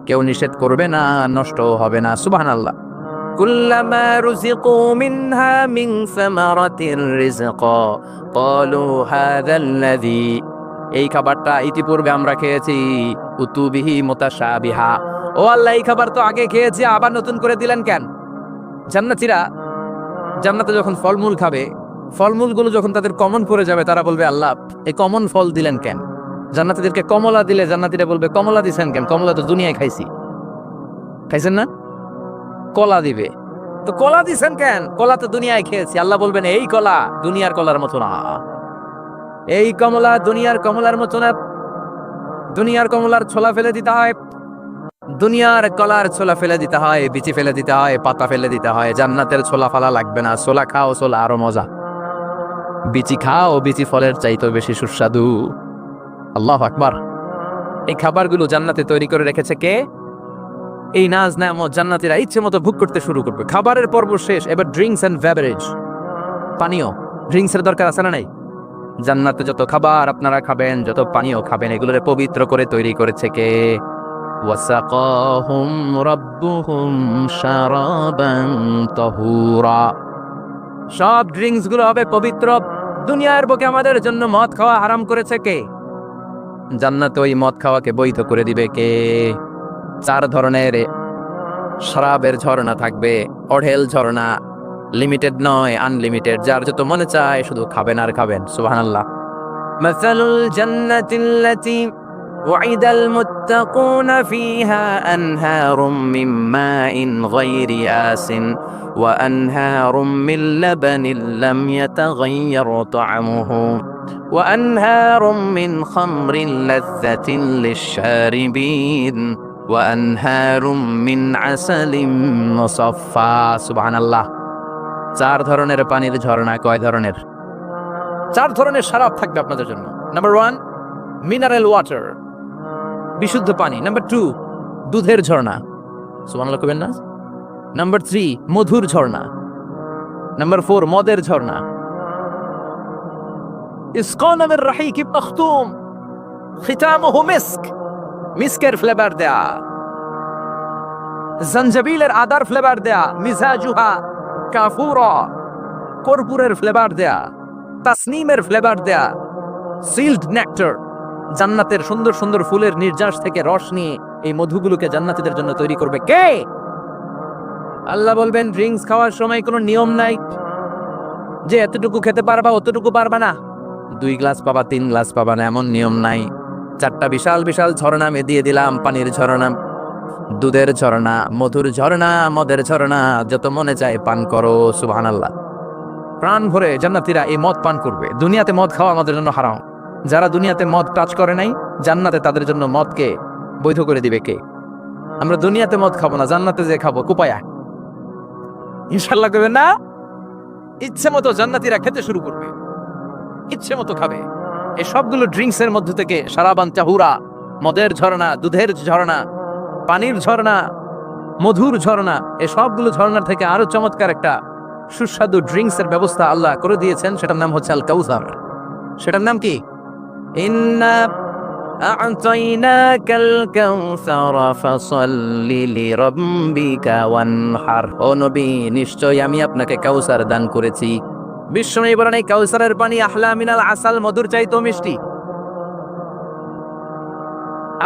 কেউ নিষেধ করবে না, নষ্ট হবে না। সুবহানাল্লাহ। কুল্লামা রুজিকু মিনহা মিন সামারাতির রিজকা ক্বালু হাযাল্লাযী, এই খাবারটা ইতিপূর্বে আমরা খেয়েছি, উতুবিহি মুতাশাবিহা, ও আল্লাহ এই খাবার তো আগে খেয়েছি, আবার নতুন করে দিলেন কেন? জান্নাতীরা জান্নাতে যখন ফলমূল খাবে, ফলমূলগুলো যখন তাদের কমন পড়ে যাবে, তারা বলবে আল্লাহ এই কমন ফল দিলেন কেন? জান্নাতীদেরকে কমলা দিলে জান্নাতীরা বলবে কমলা দিছেন কেন? কমলা তো দুনিয়ায় খাইছি। খাইছেন না? কলা দিবে, তো কলা দিছেন কেন? কলা তো দুনিয়ায় খেয়েছি। আল্লাহ বলবেন এই কলা দুনিয়ার কলার মতো না, এই কমলা দুনিয়ার কমলার মতো না। দুনিয়ার কমলার ছোলা ফেলে দিতে হয়, দুনিয়ার কলার ছোলা ফেলে দিতে হয়, বিচি ফেলে দিতে হয়, পাতা ফেলে দিতে হয়। জান্নাতের ছোলা ফালা লাগবে না, ছোলা খাও, ছোলা আরো মজা। বিচি খাও, বিচি ফলের চাইতে বেশি সুস্বাদু। আল্লাহু আকবার। এই খাবারগুলো জান্নাতে তৈরি করে রেখেছে কে? এই নাজ নেয়ামত জান্নাতীরা ইচ্ছে মতো ভোগ করতে শুরু করবে। খাবারের পর্ব শেষ, এবার ড্রিঙ্কস এন্ড বেভারেজ, পানীয়। ড্রিঙ্কস এর দরকার আছে না নাই? জান্নাতে যত খাবার আপনারা খাবেন, যত পানীয় খাবেন, এগুলোরে পবিত্র করে তৈরি করেছে কে? ওয়াসাকাহুম রাব্বুহুম শারাবান তাহুরা, সব ড্রিঙ্কস গুলো হবে পবিত্র। দুনিয়ার বুকে আমাদের জন্য মদ খাওয়া হারাম করেছে কে? জান্নাতে ওই মদ খাওয়াকে বৈধ করে দিবে কে? 4 ধরনের শরাবের ঝর্ণা থাকবে, অঢেল ঝর্ণা, লিমিটেড নয়, আনলিমিটেড। যার যত মনে চায় শুধু খাবেন আর খাবেন। সুবহানাল্লাহ। মাসালুল জান্নাতিল্লাতী ওয়াইদাল মুত্তাকুনা ফীহা আনহারুম মিন মাইন গায়রি আসিন ওয়া আনহারুম মিন লাবানিন লাম ইয়াতাগায়্যার তা'আমুহু ওয়া আনহারুম মিন খামরিন লাযযাতিন লিশ-শারিবিন ওয়া আনহারুম মিন আসালিম মুসাফফা। সুবহানাল্লাহ। 4 ধরনের পানির ঝর্ণা। কয় ধরনের? 4 ধরনের শরাব থাকবে আপনাদের জন্য। নাম্বার 1 মিনারেল ওয়াটার, বিশুদ্ধ পানি। নাম্বার 2 দুধের ঝর্ণা, সুবহানাল্লাহ কইবেন না? নাম্বার 3 মধুর ঝর্ণা। নাম্বার 4 মদের ঝর্ণা। ইসকানা মির রাহিক মাখতুম খিতামুহু মিস্ক, মিস্কের ফ্লেভার দেয়া, জঞ্জাবিলের আদার ফ্লেভার দেয়া, মিজাজুহা কাফুরা, কর্পূরের ফ্লেভার দেয়া, তাসনিমের ফ্লেভার দেয়া, সিল্ড নেক্টার, জান্নাতের সুন্দর সুন্দর ফুলের নির্যাস থেকে রস নিয়ে এই মধুগুলোকে জান্নাতীদের জন্য তৈরি করবে কে? আল্লাহ বলবেন ড্রিঙ্কস খাওয়ার সময় কোনো নিয়ম নাই যে এতটুকু খেতে পারবা অতটুকু পারবা না, 2 গ্লাস পাবা 3 গ্লাস পাবা না, এমন নিয়ম নাই। 4টা বিশাল বিশাল ঝর্ণা আমি দিয়ে দিলাম, পানির ঝর্ণা, দুধের ঝর্ণা, মধুর ঝর্ণা, মদের ঝর্ণা, যত মনে চায় পান করো। সুবহানাল্লাহ। প্রাণ ভরে জান্নাতীরা এই মদ পান করবে। দুনিয়াতে মদ খাওয়া আমাদের জন্য হারাম। যারা দুনিয়াতে মদ টাচ করে নাই, জান্নাতে তাদের জন্য মদকে বৈধ করে দিবে কে? আমরা দুনিয়াতে মদ খাবো না, জান্নাতে যে খাবো কুপায়া। ইনশাআল্লাহ করবেন না? ইচ্ছে মতো জান্নাতীরা খেতে শুরু করবে, ইচ্ছে মতো খাবে। এই সবগুলো ড্রিঙ্কস এর মধ্যে থেকে সারাবান চাহুরা, মদের ঝর্ণা, দুধের ঝর্ণা, পানির ঝর্ণা, মধুর ঝর্ণা, এই সবগুলো ঝর্ণার থেকে আরো চমৎকার একটা সুস্বাদু ড্রিঙ্কস এর ব্যবস্থা আল্লাহ করে দিয়েছেন। সেটার নাম হচ্ছে আল কাউসার। সেটার নাম কি? ইন্না আ'তাইনাকাল কাউসারা ফাসাল্লি লিরাব্বিকা ওয়ানহার। ও নবী, নিশ্চয়ই আমি আপনাকে কাউসার দান করেছি। বিশ্বনবী বলেন, এই কাউসারের পানি আহলা মিনাল আসাল, মধুর চাইতেও মিষ্টি।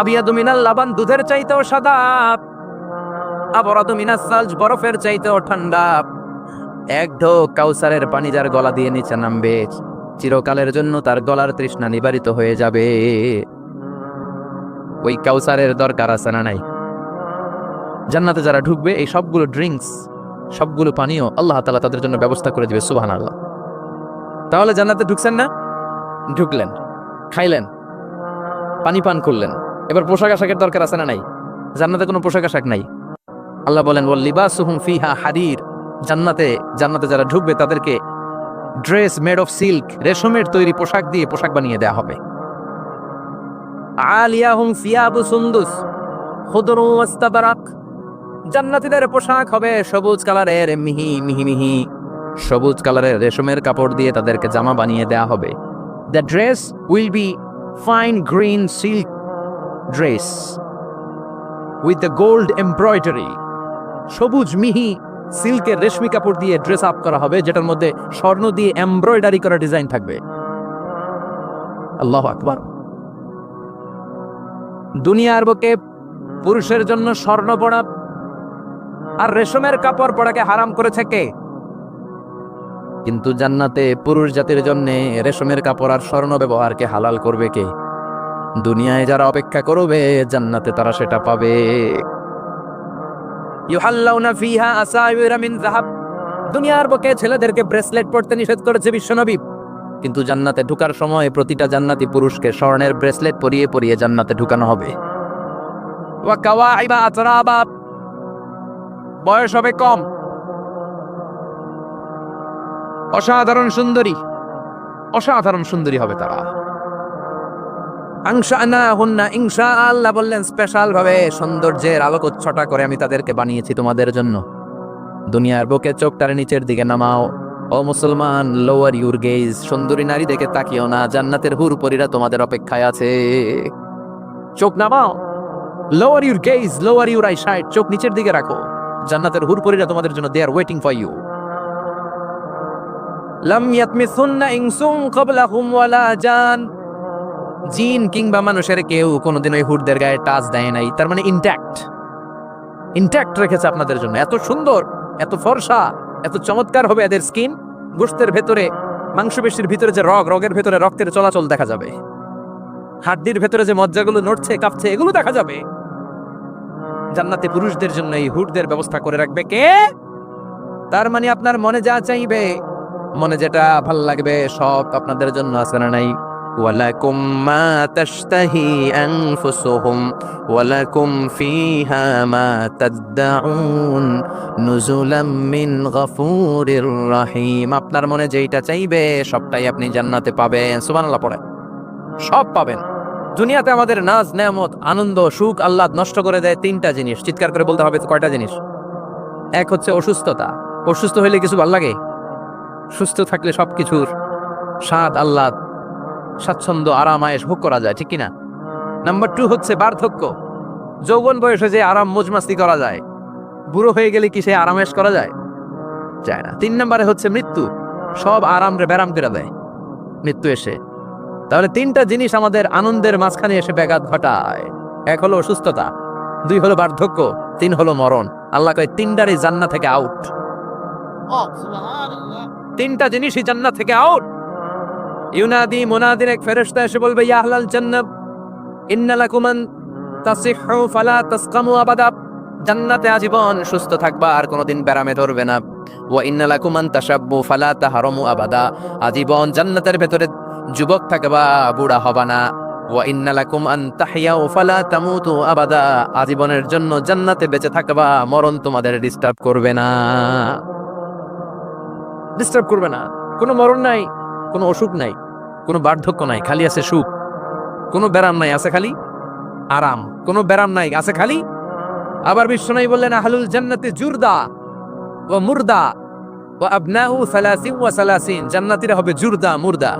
আবিয়াদু মিনাল লাবান, দুধের চাইতেও সাদা। আবরাদু মিনাস সালজ, বরফের চাইতেও ঠান্ডা। এক ঢোক কাউসারের পানি যার গলা দিয়ে নিচে নামবে, চিরকালের জন্য তার গলার তৃষ্ণা নিবারিত হয়ে যাবে। ওই কাউসারের দরকার আছে না নাই? জান্নাতে যারা ঢুকবে, এই সবগুলো ড্রিঙ্কস, সবগুলো পানীয় আল্লাহ তাআলা তাদের জন্য ব্যবস্থা করে দিবে। সুবহানাল্লাহ। তাহলে জান্নাতে ঢুকছেন না? ঢুকলেন, খাইলেন, পানি পান করলেন, এবার পোশাক আশাকের দরকার আছে না নাই? জান্নাতে কোনো পোশাক আশাক নাই। আল্লাহ বলেন, ওয়াল লিবাসুহুম ফিহা হারির। জান্নাতে যারা ঢুকবে তাদেরকে ড্রেস মেড অফ সিল্ক, রেশমের তৈরি পোশাক দিয়ে পোশাক বানিয়ে দেয়া হবে। আলিয়াহুম সিয়াবু সুন্দুস খুদরু ওয়াস্তাবরাক। জান্নাতীদের পোশাক হবে সবুজ কালারের, মিহি মিহি মিহি সবুজ কালারের রেশমের কাপড় দিয়ে তাদেরকে জামা বানিয়ে দেয়া হবে। The dress will be fine green silk dress with the gold embroidery. সবুজ মিহি সিল্কের রেশমি কাপড় দিয়ে ড্রেস আপ করা হবে, যেটার মধ্যে স্বর্ণ দিয়ে এমব্রয়ডারি করা ডিজাইন থাকবে। আল্লাহু আকবার। দুনিয়ার বুকে পুরুষের জন্য স্বর্ণ পরা আর রেশমের কাপড় পরাকে হারাম করেছে কে? কিন্তু জান্নাতে পুরুষ জাতির জন্য রেশমের কাপড় আর স্বর্ণ ব্যবহারকে হালাল করবে কে? দুনিয়ায় যারা অপেক্ষা করবে, জান্নাতে তারা সেটা পাবে। ইউহাল্লাউনা ফিহা আসাইরা মিন যাহাব। দুনিয়ার বুকে ছেলেদেরকে ব্রেসলেট পরতে নিষেধ করেছে বিশ্বনবী, কিন্তু জান্নাতে ঢোকার সময় প্রতিটা জান্নাতি পুরুষকে স্বর্ণের ব্রেসলেট পরিয়ে পরিয়ে জান্নাতে ঢুকানো হবে। ওয়া কাওয়াইবা আতরাবা, বয়স হবে কম, অসাধারণ সুন্দরী, অসাধারণ সুন্দরী হবে তারা। আনশানাহুন্না, ইনশাআল্লাহ বললেন স্পেশাল ভাবে সৌন্দর্যের আলোকচ্ছটা করে আমি তাদেরকে বানিয়েছি তোমাদের জন্য। দুনিয়ার বুকে চোখটার নিচের দিকে নামাও। ও মুসলমান, লোয়ার ইউর গেজ। সুন্দরী নারী দেখে তাকিও না, জান্নাতের হুরপরীরা তোমাদের অপেক্ষায় আছে। চোখ নামাও, lower your gaze, lower your eyesight, চোখ নিচের দিকে রাখো। জান্নাতের হুরপরীরা তোমাদের জন্য they are waiting for you. লাম ইয়াতমিসুন্না ইনসুন ক্বাবলাহুম ওয়ালা জান। জিন কিংবা মানুষের কেউ কোনোদিন ওই হুরদের গায়ে টাচ দেয় নাই। তার মানে ইনট্যাক্ট রেখেছে আপনাদের জন্য। এত সুন্দর, এত ফর্সা, এত চমৎকার হবে এদের স্কিন। গোশতের ভেতরে, মাংসপেশির ভিতরে যে রগের ভেতরে রক্তের চলাচল দেখা যাবে। হাড্ডির ভেতরে যে মজ্জাগুলো নড়ছে কাঁপছে, এগুলো দেখা যাবে। জান্নাতে পুরুষদের জন্য এই হুরদের ব্যবস্থা করে রাখবে কে? তার মানে আপনার মনে যা চাইবে, মনে যেটা ভাল লাগবে, সব আপনাদের জন্য আছে না নাই? ওয়ালাকুম মা তাশতাহি আনফুসুহুম ওয়ালাকুম ফিহা মা তাদদাউন নুজুলাম মিন গফুরির রহিম। আপনার মনে যেটা চাইবে সবটাই আপনি জান্নাতে পাবেন। সুবহানাল্লাহ পড়ে সব পাবেন। দুনিয়াতে আমাদের নাজ নেয়ামত, আনন্দ, সুখ, আহ্লাদ নষ্ট করে দেয় তিনটা জিনিস। চিৎকার করে বলতে হবে কয়টা জিনিস? এক হচ্ছে অসুস্থতা। অসুস্থ হইলে কিছু ভাল লাগে? সুস্থ থাকলে সবকিছুর স্বাদ, আহ্লাদ, স্বাচ্ছন্দ্য, আরাম আয়েশ ভোগ করা যায়, ঠিক কিনা? নাম্বার 2 হচ্ছে বার্ধক্য। যৌবন বয়সে যে আরাম মজমাস্তি করা যায়, বুড়ো হয়ে গেলে কি সে আরাম আয়েশ করা যায়? যায় না। 3 নম্বরে হচ্ছে মৃত্যু। সব আরাম রে ব্যারাম করে দেয় মৃত্যু এসে। তাহলে 3টা জিনিস আমাদের আনন্দের মাঝখানে এসে ব্যাঘাত ঘটায়। 1 হলো অসুস্থতা, 2 হলো বার্ধক্য, 3 হলো মরণ। আল্লাহ কয় 3টারই জান্নাত থেকে আউট। সুবহানাল্লাহ। 3টা জিনিসই জান্নাত থেকে আউট। ইউনাদি মুনাদির এক ফেরেশতা এসে বলবে, ইয়া আহলাল জান্নাত ইন্না লাকুম আন তাসিহু ফালা তাসকামু আবাদা। জান্নাতে আজীবন সুস্থ থাকবা, আর কোনোদিন ব্যারামে ধরবে না। ওয়া ইন্না লাকুম আন তাশাব্বু ফালা তাহরামু আবাদা, আজীবন জান্নাতের ভেতরে যুবক থাকবা, বুড়া হবা না। ওয়া ইন্না লাকুম আন তাহইয়াউ ফালা তামুতু আবাদা, আজীবনের জন্য জান্নাতে বেঁচে থাকবা, মরণ তোমাদের ডিস্টার্ব করবে না, ডিস্টার্ব করবে না। কোনো মরণ নাই, কোনো অসুখ নাই, কোনো বার্ধক্য নাই, খালি আছে সুখ। কোনো ব্যারাম নাই, আছে খালি আরাম। কোনো ব্যারাম নাই, আছে খালি। আবার বিশ্বনবী বললেন আহলুল জান্নাতি জুরদা ওয়া মুরদা ওয়া আবনাউ সালাসিন ওয়া সালাসিন, জান্নাতীরা হবে জুরদা মুরদা।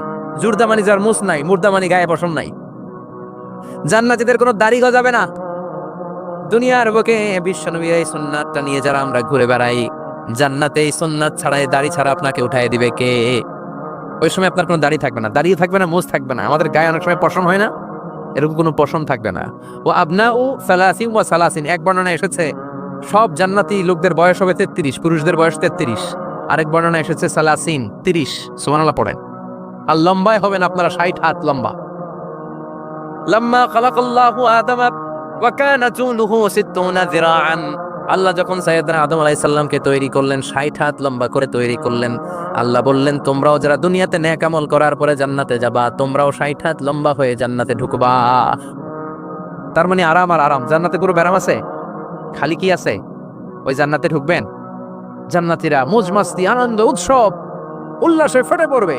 জুরদা মানে যার মুছ নাই, মুরদা মানে গায়ে পশম নাই। জান্নাতীদের কোনো দাড়ি গজাবে না। দুনিয়ার বুকে বিশ্বনবীর এই সুন্নাতটা নিয়ে যারা আমরা ঘুরে বেড়াই, জান্নাতে এই সুন্নাত ছাড়াই দাড়ি ছাড়া আপনাকে উঠায় দিবে কে? ওই সময় আপনার কোনো দাড়ি থাকবে না, দাড়িও থাকবে না, মুছ থাকবে না। আমাদের গায়ে অনেক সময় পশম হয় না, এরকম কোনো পশম থাকবে না। ও আবনাউ সালাসিন ওয়া সালাসিন, এক বর্ণনায় এসেছে সব জান্নাতি লোকদের বয়স হবে 33, পুরুষদের বয়স 33। আরেক বর্ণনায় এসেছে সালাসিন 30। সুবহানাল্লাহ পড়েন। আর লম্বায় হবেন আপনারা 60 হাত লম্বা। লাম্মা খালাকাল্লাহু আদামা ওয়া কানা তুলুহু 60 যিরাআন, আল্লাহ যখন সাইয়েদনা আদম আলাইহিস সালামকে তৈরি করলেন, 60 হাত লম্বা করে তৈরি করলেন। আল্লাহ বললেন তোমরাও যারা দুনিয়াতে নেক আমল করার পরে জান্নাতে যাবা, তোমরাও 60 হাত লম্বা হয়ে জান্নাতে ঢুকবা। তার মানে আরাম আর আরাম। জান্নাতে পুরো ব্যারাম আছে, খালি কি আছে? ওই জান্নাতে ঢুকবেন, জান্নাতীরা মौज মাস্তি আনন্দ উৎসব উল্লাসে ফেটে পড়বে।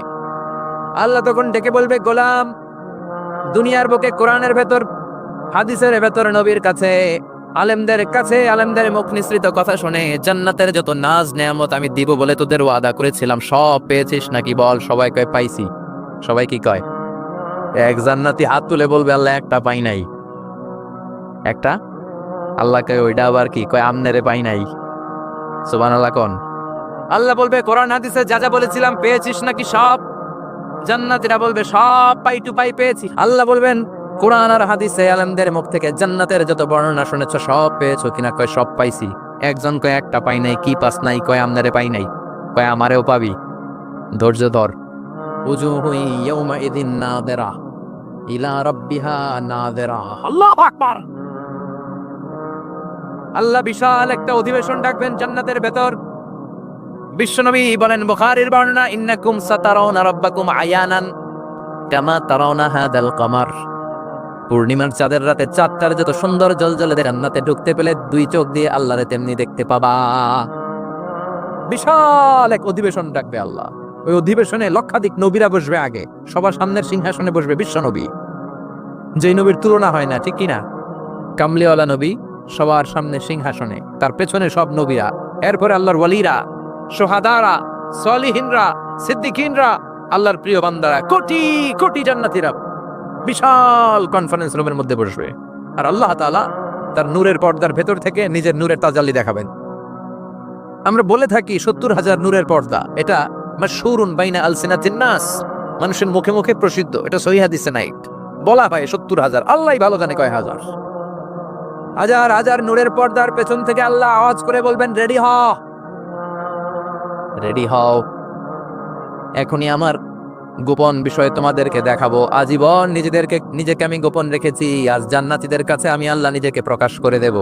আল্লাহ তখন ডেকে বলবে গোলাম, দুনিয়ার বুকে কোরআনের ভেতর, হাদিসের ভেতর, নবীর কাছে, আলেমদের কাছে, আলেমদের মুখ নিঃসৃত কথা শুনে জান্নাতের যত নাজ নেয়ামত আমি দিব বলে তোদের ওয়াদা করেছিলাম, সব পেয়েছিস নাকি বল? সবাই কয় পাইছি। সবাই কি কয়? এক জান্নাতি হাত তুলে বলবে আল্লাহ একটা পাই নাই। একটা? আল্লাহ কয় ওইটা আবার কি? কয় আমনেরে পাই নাই। সুবহানাল্লাহ কোন। আল্লাহ বলবে কোরআন হাদিসে যা যা বলেছিলাম পেয়েছিস নাকি সব? জান্নাতীরা বলবে সব পাই টু পাই পেয়েছি। আল্লাহ বলবেন কোরআন আর হাদিসে আলেমদের মুখ থেকে জান্নাতের যত বর্ণনা শুনেছো সব পেয়েছো কিনা? কয় সব পাইছি। একজন কয় একটা পাই নাই। কি পাস নাই? কয় আমনারে পাই নাই। কয় আমারেও পাবি, ধৈর্য ধর। উজুহু ইয়াউমাইযিন নাযিরা ইলা রাব্বিহা নাযিরা। আল্লাহু আকবার। আল্লাহ বিশাল একটা অধিবেশন ডাকবেন জান্নাতের ভেতর। বিশ্বনবী বলেন বুখারীর বর্ণনা, ইন্নাকুম সাতারাউনা রাব্বাকুম আয়ানান কামা তারাউনা হাদাল কমার। পূর্ণিমার চাঁদের রাতে চাঁদটার যত সুন্দর জ্বলজ্বলে জান্নাতে ঢুকতে পেলে দুই চোখ দিয়ে আল্লাহরে তেমনি দেখতে পাবা। বিশাল এক অধিবেশন ডাকবে আল্লাহ। ওই অধিবেশনে লক্ষাধিক নবীরা বসবে। আগে সবার সামনের সিংহাসনে বসবে বিশ্বনবী, যেই নবীর তুলনা হয় না, ঠিক কিনা? কামলিওয়ালা নবী সবার সামনে সিংহাসনে, তার পেছনে সব নবীরা, এরপরে আল্লাহর ওয়ালিরা, সোহাদারা, সলিহিনরা, সিদ্দিকিনরা, আল্লাহর প্রিয় বান্দারা, কোটি কোটি জান্নাতীরা বিশাল কনফারেন্স রুমের মধ্যে বসবে। আর আল্লাহ তাআলা তার নূরের পর্দার ভেতর থেকে নিজের নূরের তাজাল্লি দেখাবেন। আমরা বলে থাকি 70,000 নূরের পর্দা, এটা মাশহুরুন বাইনা আলসিনাতিন নাস, মানুষের মুখে মুখে প্রসিদ্ধ। এটা সহিহ হাদিসে নাই, বলা হয় 70,000। আল্লাহই ভালো জানে কয় হাজার। হাজার হাজার নূরের পর্দার পেছন থেকে আল্লাহ আওয়াজ করে বলবেন রেডি হও, রেডি হও। এখনই আমার গোপন বিষয় তোমাদেরকে দেখাবো। আজীবন নিজেকে আমি গোপন রেখেছি, আজ জান্নাতীদের কাছে আমি আল্লাহ নিজেকে প্রকাশ করে দেব।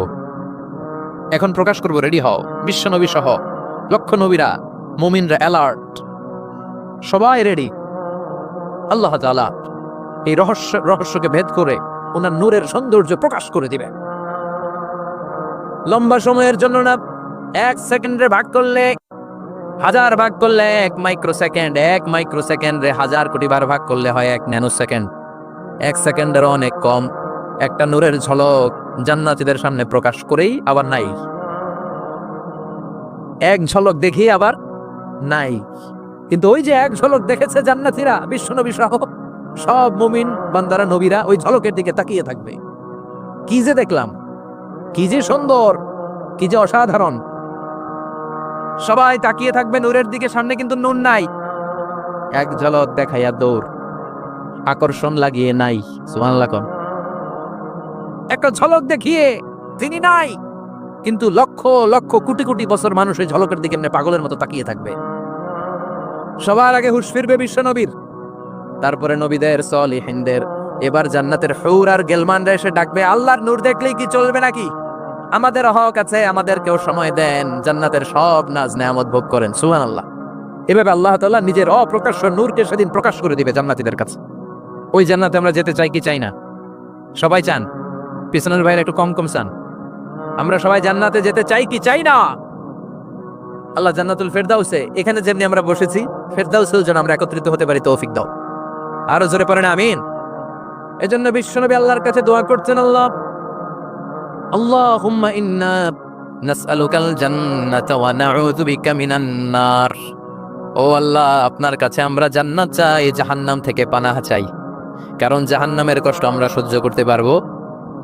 এখন প্রকাশ করব, রেডি হও। বিশ্বনবী সহ লক্ষ নবীরা, মুমিনরা অ্যালার্ট, সবাই রেডি। আল্লাহ তাআলা এই রহস্যকে ভেদ করে ওনার নূরের সৌন্দর্য প্রকাশ করে দিবে। লম্বা সময়ের জন্য না, 1 সেকেন্ডে ভাগ করলে, হাজার ভাগ করলে 1 মাইক্রোসেকেন্ড, 1 মাইক্রোসেকেন্ডে 1000 কোটি বার ভাগ করলে হয় 1 ন্যানো সেকেন্ড। 1 সেকেন্ডের অনেক কম একটা নূরের ঝলক জান্নাতীদের সামনে প্রকাশ করেই আবার নাই। এক ঝলক দেখি আবার নাই। কিন্তু ওই যে এক ঝলক দেখেছে জান্নাতীরা, বিশ্বনবী সহ সব মুমিন বান্দারা, নবীরা ওই ঝলকের দিকে তাকিয়ে থাকবে। কি যে দেখলাম, কি যে সুন্দর, কি যে অসাধারণ। সবাই তাকিয়ে থাকবে নূরের দিকে, সামনে কিন্তু নূর নাই। এক ঝলক দেখাইয়া দৌড়, আকর্ষণ লাগিয়ে নাই। সুবহানাল্লাহ কোন। একটা ঝলক দেখিয়ে তিনি নাই, কিন্তু লক্ষ লক্ষ কোটি কোটি বছর মানুষ এই ঝলকের দিকে এমনি পাগলের মতো তাকিয়ে থাকবে। সবার আগে হুঁশ ফিরবে বিশ্বনবীর, তারপরে নবীদের, সলিহিনদের। এবার জান্নাতের হুর আর গেলমানরা এসে ডাকবে, আল্লাহর নূর দেখলেই কি চলবে নাকি? আমাদের হক আছে, আমাদেরকেও সময় দেন, জান্নাতের সব নাজ নেয়ামত ভোগ করেন। সুবহানাল্লাহ। এভাবে আল্লাহ তাআলা নিজের অপ্রকাশ্য নূরকে সেদিন প্রকাশ করে দিবে জান্নাতীদের কাছে। ওই জান্নাতে আমরা যেতে চাই কি চাই না? সবাই চান? পিছনের ভাইরা একটু কম কম চান। আমরা সবাই জান্নাতে যেতে চাই কি চাই না? আল্লাহ জান্নাতুল ফেরদাউসে এখানে যেমনি আমরা বসেছি, ফেরদাউসেও যেন আমরা একত্রিত হতে পারি, তৌফিক দাও। আরো জোরে পড়েন আমিন। এজন্য বিশ্বনবী আল্লাহর কাছে দোয়া করছেন, আল্লাহুম্মা ইন্না নাসআলুকাল জান্নাতা ওয়া নাউযু বিকা মিনান নার। ও আল্লাহ, আপনার কাছে আমরা জান্নাত চাই, জাহান্নাম থেকে পানাহ চাই। কারণ জাহান্নামের কষ্ট আমরা সহ্য করতে পারবো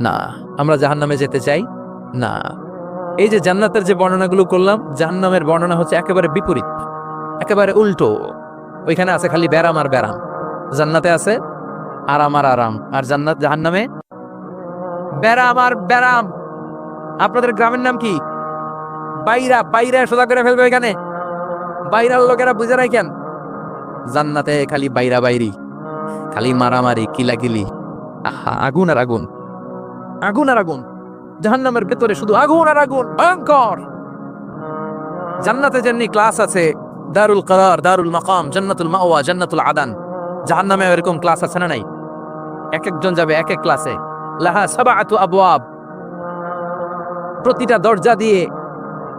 না। আমরা জাহান্নামে যেতে চাই না। এই যে জান্নাতের যে বর্ণনাগুলো করলাম, জাহান্নামের বর্ণনা হচ্ছে একেবারে বিপরীত, একেবারে উল্টো। ওইখানে আছে খালি ব্যারাম আর ব্যারাম, জান্নাতে আছে আরাম আর আরাম। আর জাহান্নামে ব্যারাম আর ব্যারাম। আপনাদের গ্রামের নাম কি? বাইরা। বাইরা সোজা করে ফেলবে এখানে। বাইরার লোকেরা বুঝে রাখেন, জান্নাতে খালি বাইরা বাইরি, খালি মারামারি, কিলাকিলি। আহা, আগুন আর আগুন, আগুন আর আগুন। জাহান্নামের ভেতরে শুধু আগুন আর আগুন, ভয়ঙ্কর। জান্নাতে যেমনি ক্লাস আছে, দারুল করার, দারুল মাকাম, জান্নাতুল মাওয়া, জান্নাতুল আদান। জাহান্নামে এরকম ক্লাস আছে না নাই? এক একজন যাবে এক এক ক্লাসে। লাহা সাবআতু আবওয়াব। প্রতিটা দরজা দিয়ে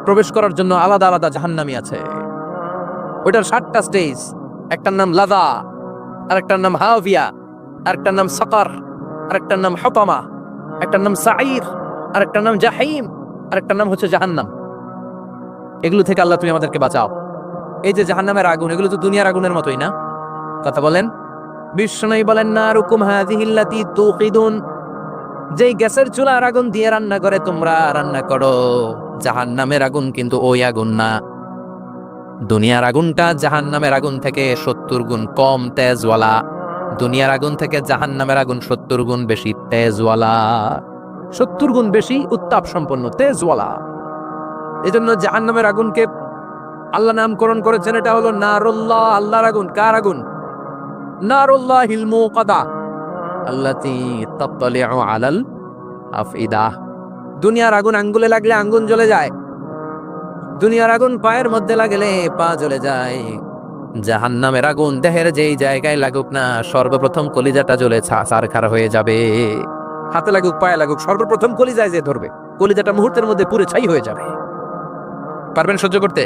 প্রবেশ করার জন্য আলাদা আলাদা জাহান্নামী আছে। ওইটার 7টা স্টেজ। একটার নাম লাযা, আরেকটার নাম হাভিয়া, আরেকটার নাম সাকার, আরেকটার নাম হুতামা, একটার নাম সাঈর, আরেকটার নাম জাহিম, আরেকটার নাম হচ্ছে জাহান্নাম। এগুলো থেকে আল্লাহ তুমি আমাদেরকে বাঁচাও। এই যে জাহান্নামের আগুন, এগুলো তো দুনিয়ার আগুনের মতোই না? কথা বলেন। বিষ্ণুই বলেন, নারুকুম হাযিহিল্লাতী তুকিদুন। যেই গ্যাসের চুলার আগুন দিয়ে রান্না করে তোমরা রান্না করো, জাহান্নামের আগুন কিন্তু ওই আগুন না। দুনিয়ার আগুনটা জাহান্নামের আগুন থেকে 70 গুণ কম তেজওয়ালা। দুনিয়ার আগুন থেকে জাহান্নামের আগুন 70 গুণ বেশি তেজওয়ালা, 70 গুণ বেশি উত্তাপ সম্পন্ন, তেজওয়ালা। এজন্য জাহান্নামের আগুনকে আল্লাহ নামকরণ করেছেন, এটা হলো নারুল্লাহ, আল্লাহর আগুন। কার আগুন? নারুল্লাহিল মুকাদা আল্লাতী তাত্তালিউ আলাল আফইদা। দুনিয়ার আগুন আঙ্গুলে লাগলে আঙ্গুল জ্বলে যায়, দুনিয়ার আগুন পায়ের মধ্যে লাগলে পা জ্বলে যায়। জাহান্নামের আগুন দেহের যেই জায়গায় লাগুক না, সর্বপ্রথম কলিজাটা জ্বলে ছারখার হয়ে যাবে। হাতে লাগুক, পায়ে লাগুক, সর্বপ্রথম কলিজায় যে ধরবে, কলিজাটা মুহূর্তের মধ্যে পুরো ছাই হয়ে যাবে। পারবেন সহ্য করতে?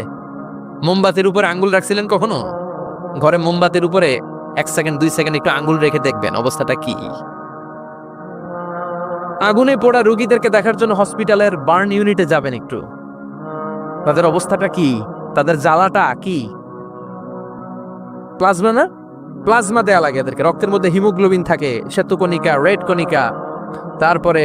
মোমবাতির উপরে আঙ্গুল রাখছিলেন কখনো? ঘরে মোমবাতির উপরে 1 সেকেন্ড 2 সেকেন্ড একটু আঙ্গুল রেখে দেখবেন অবস্থাটা কি। আগুনে পোড়া রোগীদেরকে দেখার জন্য হসপিটালের বার্ন ইউনিটে যাবেন, একটু তাদের অবস্থাটা কি, তাদের জ্বালাটা কি। প্লাজমা না, প্লাজমা দেয়া লাগে এদেরকে। রক্তের মধ্যে হিমোগ্লোবিন থাকে, শ্বেতকণিকা, রেড কণিকা, তারপরে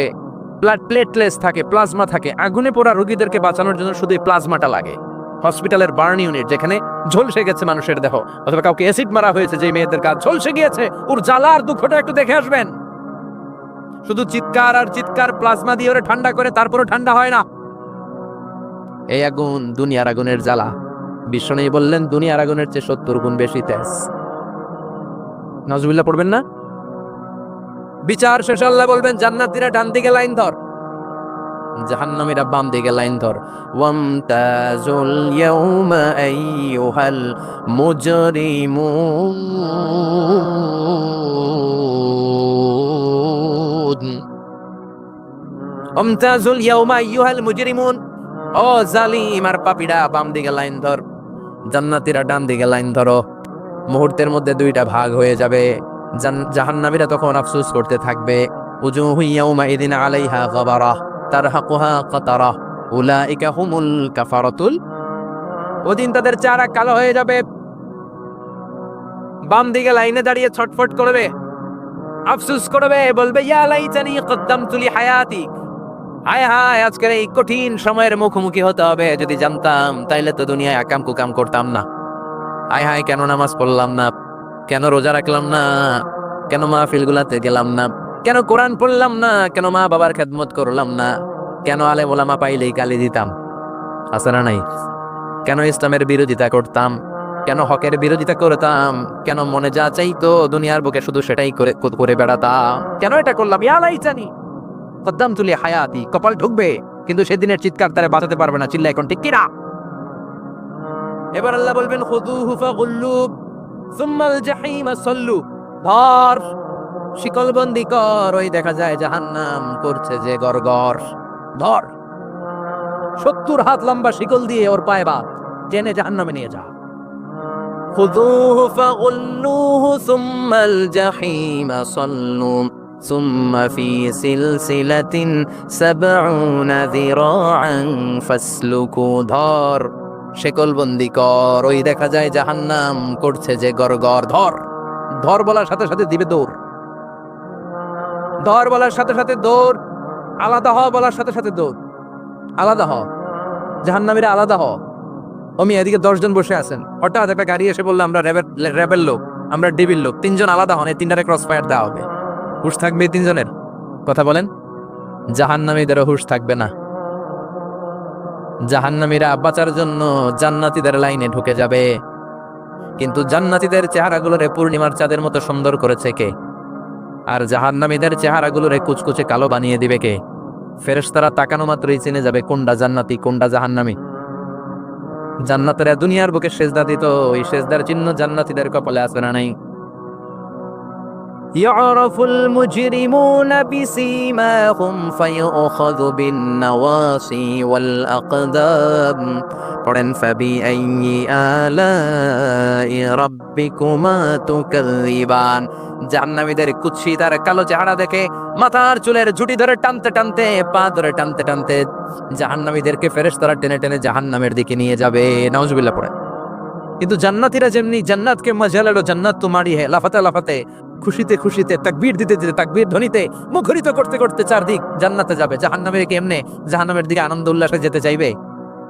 ব্লাড প্লেটলেটস থাকে, প্লাজমা থাকে। আগুনে পোড়া রোগীদেরকে বাঁচানোর জন্য শুধু এই প্লাজমাটা লাগে। হসপিটালের বার্ন ইউনিট, যেখানে ঝলসে গেছে মানুষের দেহ, অথবা কাউকে অ্যাসিড মারা হয়েছে, যে মেয়েদের কাজ ঝলসে গিয়েছে, ওর জ্বালা আর দুঃখটা একটু দেখে আসবেন। শুধু চিৎকার আর চিৎকার, প্লাজমা দিয়ে ওরা ঠান্ডা করে, তারপরও ঠান্ডা হয় না। এই আগুন দুনিয়ার আগুনের জ্বালা। বিষ্ণু বললেন দুনিয়ার আগুনের চেয়ে 70 গুণ বেশি তেজ। নাউজুবিল্লাহ পড়বেন না? বিচার শেষে আল্লাহ বলবেন, জান্নাতীরা ডান দিকে লাইন ধর, জাহান্নামীরা বাম দিকে লাইন ধর। ওয়ামতাজুল ইয়াউমা আইয়ুহাল মুজরিমুন। ওয়ামতাজুল ইয়াউমা আইয়ুহাল মুজরিমুন। ও জালিম আর পাপীরা, বাম দিকে লাইন ধর, জান্নাতীরা ডান দিকে লাইন ধরো। মুহূর্তের মধ্যে 2টা ভাগ হয়ে যাবে। জাহান্নামীরা তখন আফসোস করতে থাকবে, উজুহু ইয়াউমা ইদিন আলাইহা গাবারা তারহাকুহা কাতারা উলাইকা হুমুল কাফারাতুল। ওদিন তাদের চেহারা কালো হয়ে যাবে। বাম দিকে লাইনে দাঁড়িয়ে ছটফট করবে, আফসোস করবে, বলবে ইয়া লাইতানি কদ্দামতু লি হায়াতি। হায় হায়, আজকের এই কঠিন সময়ের মুখোমুখি হতে হবে। যদি জানতাম তাইলে তো দুনিয়ায় আকাম কুকাম করতাম না। হায় হায়, কেন নামাজ পড়লাম না, কেন রোজা রাখলাম না, কেন মাহফিলগুলাতে গেলাম না, কেন কোরআন পড়লাম না, কেন মা বাবার খেদমত করলাম না, কেন আলেম ওলামা পাইলেই গালি দিতাম, আছে না নাই? কেন ইসলামের বিরোধিতা করতাম, কেন হকের বিরোধিতা করতাম, কেন মনে যা চাইতো দুনিয়ার বুকে শুধু সেটাই করে বেড়াতাম, কেন এটা করলাম? ইয়া লাইতানি কদ্দামতু লি হায়াতি। কপাল ঢুকবে, কিন্তু সেদিনের চিৎকার তারা বাঁচাতে পারবে না। চিল্লা এখন ঠিক কিনা? এবার আল্লাহ বলবেন খুযুহু ফাগুল্লু সুম্মাল জাহিমা সাল্লু, ধর শিকলবন্দি কর, ওই দেখা যায় জাহান্নাম করছে যে গড়গড়, ধর 70 হাত লম্বা শিকল দিয়ে ওর পায়ে বাঁধ, টেনে জাহান্নামে নিয়ে যা। খুযুহু ফাগুল্লুহু সুম্মাল জাহিমা সাল্লু সুম্মা ফি সিলসিলাতিন ৭০ যিরাআন ফাসলুকু, ধর শিকলবন্দি কর, ওই দেখা যায় জাহান্নাম করছে যে গড়গড়, ধর। ধর বলার সাথে সাথে দিবে দৌড়, ধর বলার সাথে সাথে দৌড়, আলাদা হ বলার সাথে সাথে দৌড়, আলাদা হ, জাহান্নামীরা আলাদা হ। অমি এদিকে 10 জন বসে আছেন, হঠাৎ একটা গাড়ি এসে বললো আমরা র্যাবের লোক, আমরা ডিবির লোক, 3 জন আলাদা হন, এই 3টারে ক্রস ফায়ার দেওয়া হবে। হুশ থাকবে এই 3 জনের? কথা বলেন। জাহান্নামীদেরও হুশ থাকবে না। জাহান্নামীরা বাঁচার জন্য জান্নাতীদের লাইনে ঢুকে যাবে, কিন্তু জান্নাতীদের চেহারাগুলোরে পূর্ণিমার চাঁদের মতো সুন্দর করেছে কে? আর জাহান্নামীদের চেহারাগুলোরে কুচকুচে কালো বানিয়ে দিবে কে? ফেরেশতারা তাকানো মাত্রই চিনে যাবে কোনটা জান্নাতি কোনটা জাহান্নামী। জান্নাতীরা দুনিয়ার বুকে সেজদা দিত, ওই সেজদার চিহ্ন জান্নাতীদের কপালে আছে না নাই? يعرف المجرمون بسيماهم فيؤخذ بالنواصي والأقدام পড়েন فبأي آلاء ربكما تكذبان। জাহান্নামীদের কুৎসিত আর কালো চেহারা দেখে মাথার চুলের ঝুঁটি ধরে টানতে টানতে, পা ধরে টানতে টানতে জাহান্নামীদেরকে ফেরেশতারা টেনে টেনে জাহান্নামের দিকে নিয়ে যাবে। নাউজুবিল্লাহ পড়েন। কিন্তু জান্নাতীরা যেমনি জান্নাতকে মজা লেলো, জান্নাত তোমারই হে, লাফাতে লাফাতে খুশিতে খুশিতে তাকবীর দিতে দিতে তাকবীর ধ্বনিতে মুখরিত করতে করতে চারদিক জান্নাতে যাবে। জাহান্নামে কেমনে জাহান্নামের দিকে আনন্দ উল্লাসে যেতে চাইবে?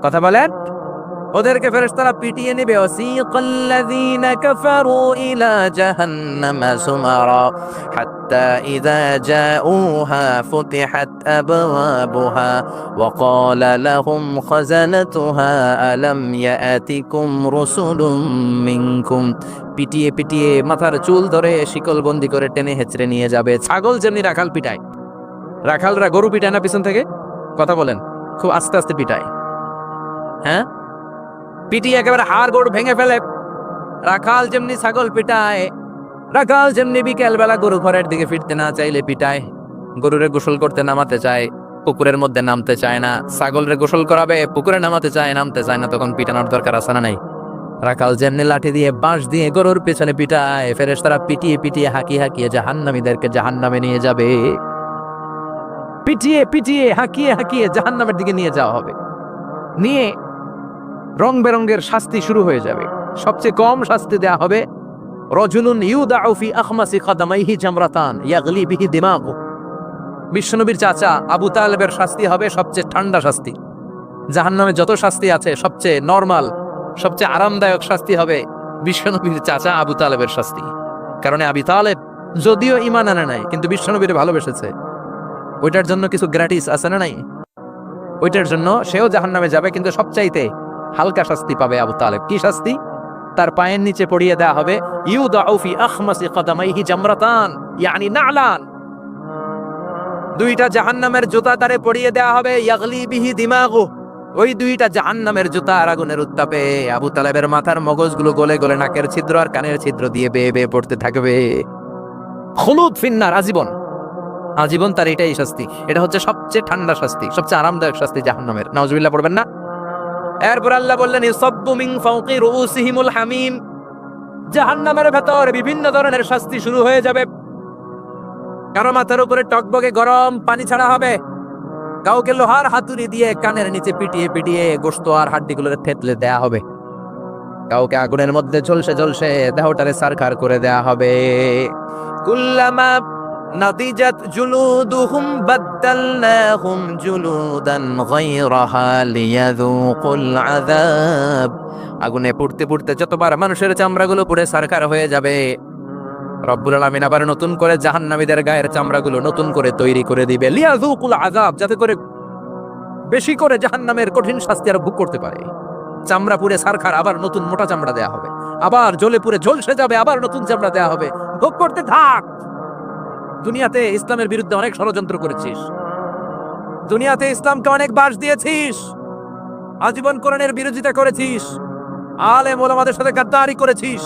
কথা বলেন। ওদেরকে ফেরেশতারা পিটিয়ে নেবে। ওয়াসিকাল্লাযীনা কাফারু ইলা জাহান্নামা যুমারা হাত্তা ইযা জাউহা ফুতিহাত আবওয়াবুহা ওয়া ক্বালা লাহুম খাযানাতুহা আলাম ইয়াতিকুম রাসূলুম মিনকুম। পিটিয়ে পিটিয়ে মাথার চুল ধরে শিকলবন্দি করে টেনে হেঁচড়ে নিয়ে যাবে। ছাগল যেমনি রাখাল পিটায়, রাখালরা গরু পিটায় না পিছন থেকে? কথা বলেন। খুব আস্তে আস্তে পিটায়, হ্যাঁ, পিটিয়ে একেবারে হাড় গোড় ভেঙে ফেলে। রাখাল যেমনি ছাগল পিটায়, রাখাল যেমনি বিকেল বেলা গরু ঘরের দিকে ফিরতে না চাইলে পিটায়। গরুরে গোসল করতে নামাতে চায়, পুকুরের মধ্যে নামতে চায় না। ছাগলরে গোসল করাবে, পুকুরে নামাতে চায়, নামতে চায় না, তখন পিটানোর দরকার আছে না নাই? রাখাল যেমনি লাঠি দিয়ে বাঁশ দিয়ে গরুর পেছনে পিটায়, ফেরেশতারা পিটিয়ে পিটিয়ে হাঁকিয়ে হাঁকিয়ে জাহান্নামীদেরকে জাহান্নামে নিয়ে যাবে। পিটিয়ে পিটিয়ে হাঁকিয়ে হাঁকিয়ে জাহান্নামের দিকে নিয়ে যাওয়া হবে। নিয়ে রং বেরঙ্গের শাস্তি শুরু হয়ে যাবে। সবচেয়ে কম শাস্তি দেয়া হবে রজুলুন ইউদাউ ফি আখমাসি কদামাইহি জামরাতান ইয়াগলি বিহি দিমাগু। বিশ্বনবীর চাচা আবু তালেবের শাস্তি হবে সবচেয়ে ঠান্ডা শাস্তি। জাহান্নামে যত শাস্তি আছে সবচেয়ে নরমাল, সবচেয়ে আরামদায়ক শাস্তি হবে বিশ্বনবীর চাচা আবু তালেবের শাস্তি। কারণ আবু তালেব যদিও ঈমান আনে নাই, কিন্তু বিশ্বনবীরে ভালোবেসেছে। ওইটার জন্য কিছু গ্র্যাটিস আছে না নাই? ওইটার জন্য সেও জাহান্নামে যাবে, কিন্তু সবচাইতে হালকা শাস্তি পাবে আবু তালেব। কি শাস্তি? তার পায়ের নিচে পড়িয়ে দেয়া হবে ইউদাউ ফি আখমাসি কদামাইহি জামরাতান ইয়ানি নালান। দুইটা জাহান্নামের জুতা তারে পড়িয়ে দেয়া হবে, ইয়াগলি বিহি দিমাগু। ওই দুইটা জাহান্নামের জুতা আর আগুনের উত্তাপে আবু তালেবের মাথার মগজগুলো গলে গলে নাকের ছিদ্র আর কানের ছিদ্র দিয়ে বেয়ে বেয়ে পড়তে থাকবে। খুলুদ ফিন্নার, আজীবন, আজীবন তার এটাই শাস্তি। এটা হচ্ছে সবচেয়ে ঠান্ডা শাস্তি, সবচেয়ে আরামদায়ক শাস্তি জাহান্নামের। নাউজুবিল্লাহ পড়বেন না? এরপর আল্লাহ বললেন ইউসাব্বু মিন ফাওকি রুউসিহিমুল হামিম। জাহান্নামের ভেতর বিভিন্ন ধরনের শাস্তি শুরু হয়ে যাবে। কারো মাথার উপরে টকবকে গরম পানি ছাড়া হবে, কাউকে লোহার হাতুড়ি দিয়ে কানের নিচে পিটিয়ে পিটিয়ে গোশত আর হাড্ডিগুলোর থেতলে দেয়া হবে, কাউকে আগুনের মধ্যে ঝলসে ঝলসে দেহটারে সারখার করে দেয়া হবে। কুল্লামা নাদিজাত জুলুদুহুম বাদদালনাহুম জুলুদান গায়রাহা লিয়াযুকুল আযাব। আগুনে পুড়তে পুড়তে যতবার মানুষের চামড়াগুলো পুড়ে সারখার হয়ে যাবে, রব্বুল আলামিন আবার নতুন করে জাহান্নামীদের গায়ের চামড়াগুলো নতুন করে তৈরি করে দিবে, লিয়াযুকুল আযাব, যাতে করে বেশি করে জাহান্নামের কঠিন শাস্তি আর ভোগ করতে পারে। চামড়া পুড়ে সারখার, আবার নতুন মোটা চামড়া দেয়া হবে, আবার জ্বলে পুড়ে ঝলসে যাবে, আবার নতুন চামড়া দেয়া হবে। ভোগ করতে থাক। দুনিয়াতে ইসলামের বিরুদ্ধে অনেক ষড়যন্ত্র করেছিস, দুনিয়াতে ইসলামকে অনেক বাস দিয়েছিস, আজীবন কোরআনের বিরোধিতা করেছিস, আলেম ওলামাদের সাথে গাদ্দারি করেছিস,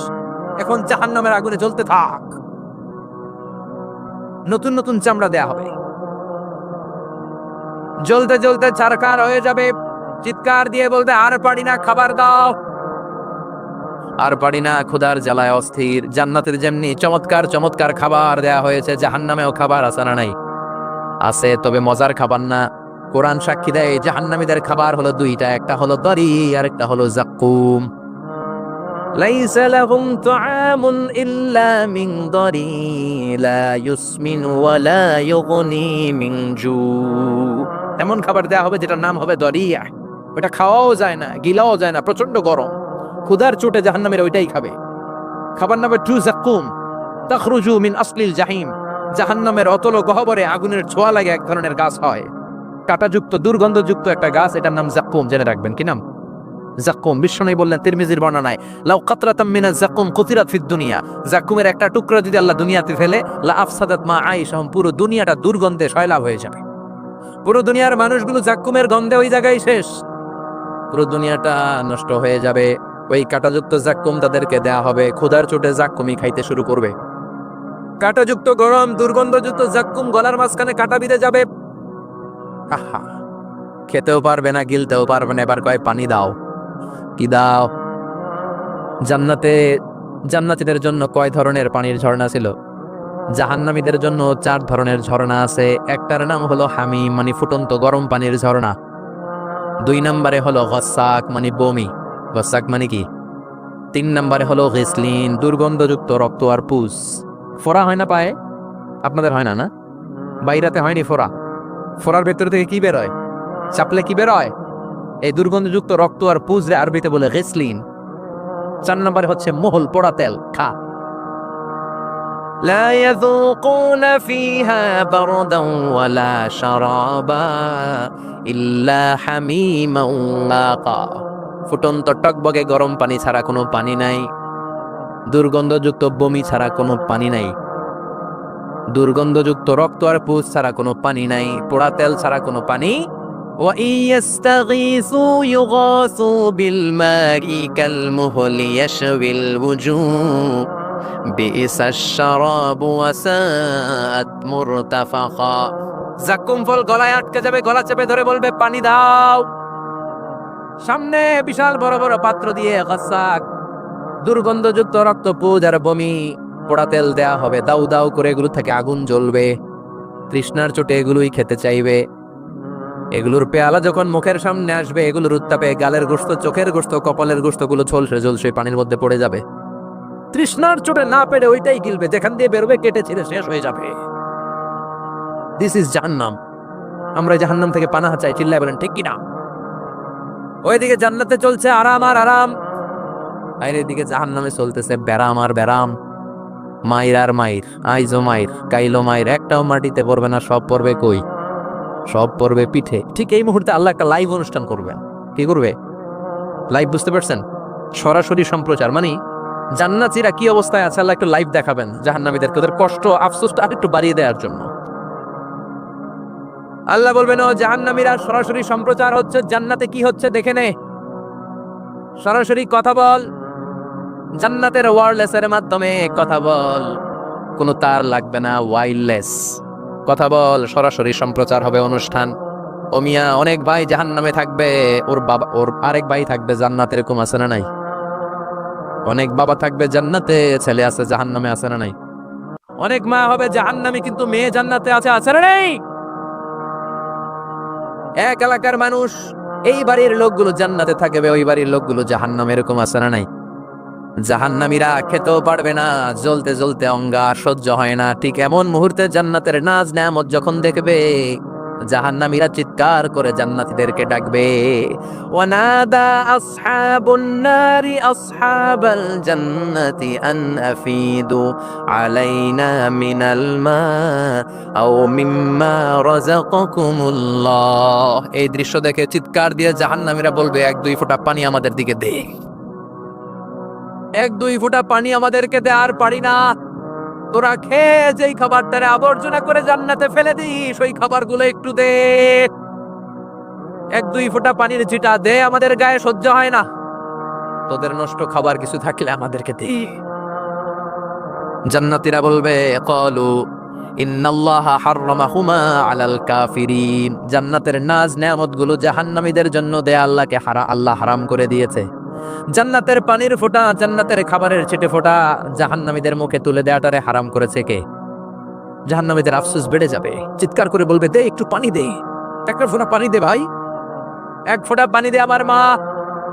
এখন জাহান্নামের আগুনে জ্বলতে থাক। নতুন নতুন চামড়া দেয়া হবে, জ্বলতে জ্বলতে ছারখার হয়ে যাবে, চিৎকার দিয়ে বলতে আর পারি না, খাবার দাও। আর পারি না, ক্ষুধার জ্বালায় অস্থির। জান্নাতের যেমনি চমৎকার চমৎকার খাবার দেয়া হয়েছে, জাহান্নামেও খাবার আছে না নাই? আছে, তবে মজার খাবার না। কোরআন সাক্ষী দেয় জাহান্নামীদের খাবার হলো দুইটা, একটা হলো দরি আর একটা হলো জাক্কুম। লাইসা লাহুম তুআমুন ইল্লা মিন দরি লা ইউসমিনু ওয়া লা ইউগনি মিন জু। এমন খাবার দেয়া হবে যেটার নাম হবে দরিয়া। ওটা খাওয়াও যায় না, গিলাও যায় না, প্রচন্ড গরম। ক্ষুধার চোটে জাহান্নামীরা ওইটাই খাবে। খাবার নাম টু জাক্কুম তাখরুজু মিন আসলিল জাহিম। জাহান্নামের অতল গহ্বরে আগুনের ছোঁয়া লাগে এক ধরনের গাছ হয়, কাঁটাযুক্ত দুর্গন্ধযুক্ত একটা গাছ, এটার নাম জাক্কুম। জেনে রাখবেন। কি নাম? জাক্কুম। বিশ্বনবী বললেন তিরমিজির বর্ণনায়, লাউ কাতরাতাম মিনাজ জাক্কুম কুতিরাত ফিদ দুনিয়া। জাক্কুমের একটা টুকরা যদি আল্লাহ দুনিয়াতে ফেলে, লা আফসাদাত মা আইশাহুম, পুরো দুনিয়াটা দুর্গন্ধে সয়লাব হয়ে যাবে। পুরো দুনিয়ার মানুষগুলো জাক্কুমের গন্ধে ওই জায়গায় শেষ, পুরো দুনিয়াটা নষ্ট হয়ে যাবে। ওই কাঁটাযুক্ত জাক্কুম তাদেরকে দেয়া হবে, ক্ষুধার চোটে জাক্কুমই খাইতে শুরু করবে। কাঁটাযুক্ত গরম দুর্গন্ধযুক্ত জাক্কুম গলার মাঝখানে কাঁটা বিঁধে যাবে। আহা, খেতেও পারবে না, গিলতেও পারবে না। এবার কয় পানি দাও। কি দাও? জান্নাতে জান্নাতীদের জন্য কয় ধরনের পানির ঝর্ণা ছিল? জাহান্নামীদের জন্য 4 ধরনের ঝর্ণা আছে। একটার নাম হলো হামিম, মানে ফুটন্ত গরম পানির ঝর্ণা। 2 নম্বরে হলো গসাক, মানে বমি। গসাক মানে কি? 3 নম্বরে হলো গিসলিন, দুর্গন্ধযুক্ত রক্ত আর পুস। ফোড়া হয় না পায়ে? আপনাদের হয় না? না, বাইরাতে হয়নি ফোড়া? ফোড়ার ভেতর থেকে কি বেরোয়? চাপলে কি বেরোয়? এই দুর্গন্ধযুক্ত রক্ত আর পুজ রে আরবিতে বলে গিসলিন। 4 নম্বরে হচ্ছে মোহল, পোড়া তেল। খা। লা ইয়াযুকুনা ফিহা বারদান ওয়ালা শারাবা ইল্লা হামিমান ওয়া কা। ফুটন্ত টকবগে গরম পানি ছাড়া কোনো পানি নাই, দুর্গন্ধযুক্ত বমি ছাড়া কোনো পানি নাই, দুর্গন্ধযুক্ত রক্ত আর পুজ ছাড়া কোনো পানি নাই, পোড়া তেল ছাড়া কোনো পানি। ওয়া ইয়াস্তাগীসু ইউগাসু বিল মাই কালমুহল ইয়াশবিল ওয়ুজুহ বিইসাশ শারাবু ওয়া সাআত মুরতাফাকা। জাক্কুম ফল গলায় আটকে যাবে, গলা চেপে ধরে বলবে পানি দাও। সামনে বিশাল বড় বড় পাত্র দিয়ে গাসাক, দুর্গন্ধযুক্ত রক্ত, পুজ আর বমি, পোড়া তেল দেয়া হবে। দাউ দাউ করে এগুলো থেকে আগুন জ্বলবে। তৃষ্ণার চোটে এগুলোই খেতে চাইবে। এগুলোর পেয়ালা যখন মুখের সামনে আসবে, এগুলোর উত্তাপে গালের গোশত, চোখের গোশত, কপালের গোশতগুলো ঝলসে ঝলসে পানির মধ্যে পড়ে যাবে। তৃষ্ণার চোটে না পেরে ওইটাই গিলবে, যেখান দিয়ে বেরোবে কেটে ছিঁড়ে শেষ হয়ে যাবে। দিস ইজ জাহান্নাম। আমরা জাহান্নাম থেকে পানাহা চাই। চিল্লায় বলেন ঠিক কিনা? ওইদিকে জান্নাতে চলছে আরাম আর আরাম, আর এদিকে জাহান্নামে চলতেছে ব্যারাম আর ব্যারাম। মাইর আর মাইর, আইজো মাইর, কাইলো মাইর, একটাও মাটিতে পড়বে না, সব পড়বে কই? সব পড়বে পিঠে। ঠিক এই মুহূর্তে আল্লাহ একটা লাইভ অনুষ্ঠান করবেন। কি করবে? লাইভ, বুঝতে পারছেন? সরাসরি সম্প্রচার। মানে জান্নাতীরা কি অবস্থায় আছে আল্লাহ একটু লাইভ দেখাবেন জাহান্নামীদেরকে, ওদের কষ্ট আফসোসটা আরেকটু বাড়িয়ে দেওয়ার জন্য। আল্লাহ বলবেন, ও জাহান্নামীরা, সরাসরি সম্প্রচার হচ্ছে, জান্নাতে কি হচ্ছে দেখে নে, সরাসরি কথা বল। জান্নাতের ওয়্যারলেসের মাধ্যমে কথা বল, কোনো তার লাগবে না, ওয়্যারলেস কথা বল। সরাসরি সম্প্রচার হবে অনুষ্ঠান। ও মিয়া, অনেক ভাই জাহান্নামে থাকবে, ওর বাবা, ওর আরেক ভাই থাকবে জান্নাতে, এরকম আছে না নাই? অনেক বাবা থাকবে জান্নাতে, ছেলে আছে জাহান্নামে, আছে না নাই? অনেক মা হবে জাহান্নামী, কিন্তু মেয়ে জান্নাতে আছে, আছে না নাই? এক এলাকার মানুষ, এই বাড়ির লোকগুলো জান্নাতে থাকবে, ওই বাড়ির লোকগুলো জাহান্নামে, এরকম আছে না নাই? জাহান্নামীরা খেতেও পারবে না, জ্বলতে জ্বলতে অঙ্গার সহ্য হয় না। ঠিক এমন মুহূর্তে জান্নাতের নাজ নেয়ামত যখন দেখবে, জাহান্নামীরা চিৎকার করে জান্নাতীদেরকে ডাকবে, ওয়ানাদা আসহাবুন নারি আসহাবাল জান্নাতি আন আফিদু আলাইনা মিনাল মা আও মিম্মা রাযাকাকুমুল্লাহ। এই দৃশ্য দেখে চিৎকার দিয়ে জাহান্নামীরা বলবে, 1-2 ফোঁটা পানি আমাদের দিকে দে, 1-2 ফোঁটা পানি আমাদেরকে দে, আর পারি না। তোরা খেয়ে যেই খাবারটারে আবর্জনা করে জান্নাতে ফেলে দিস, ওই খাবারগুলো একটু দে। এক দুই ফোঁটা পানির ছিটা দে, আমাদের গায়ে সহ্য হয় না, তোদের নষ্ট খাবার কিছু থাকলে আমাদেরকে দে। জান্নাতীরা বলবে ক্বালু ইন্নাল্লাহা হাররামাহুমা আলাল কাফিরিন, জান্নাতের নাজ নেয়ামতগুলো জাহান্নামীদের জন্য দেয়া আল্লাহ হারাম করে দিয়েছে। জান্নাতের পানির ফোঁটা, জান্নাতের খাবারের ছিটে ফোঁটা জাহান্নামীদের মুখে তুলে দেয়াটারে হারাম করেছে কে? জাহান্নামীদের আফসোস বেড়ে যাবে, চিৎকার করে বলবে দে একটু পানি দে, একটা ফোঁটা পানি দে ভাই, এক ফোঁটা পানি দে আমার মা,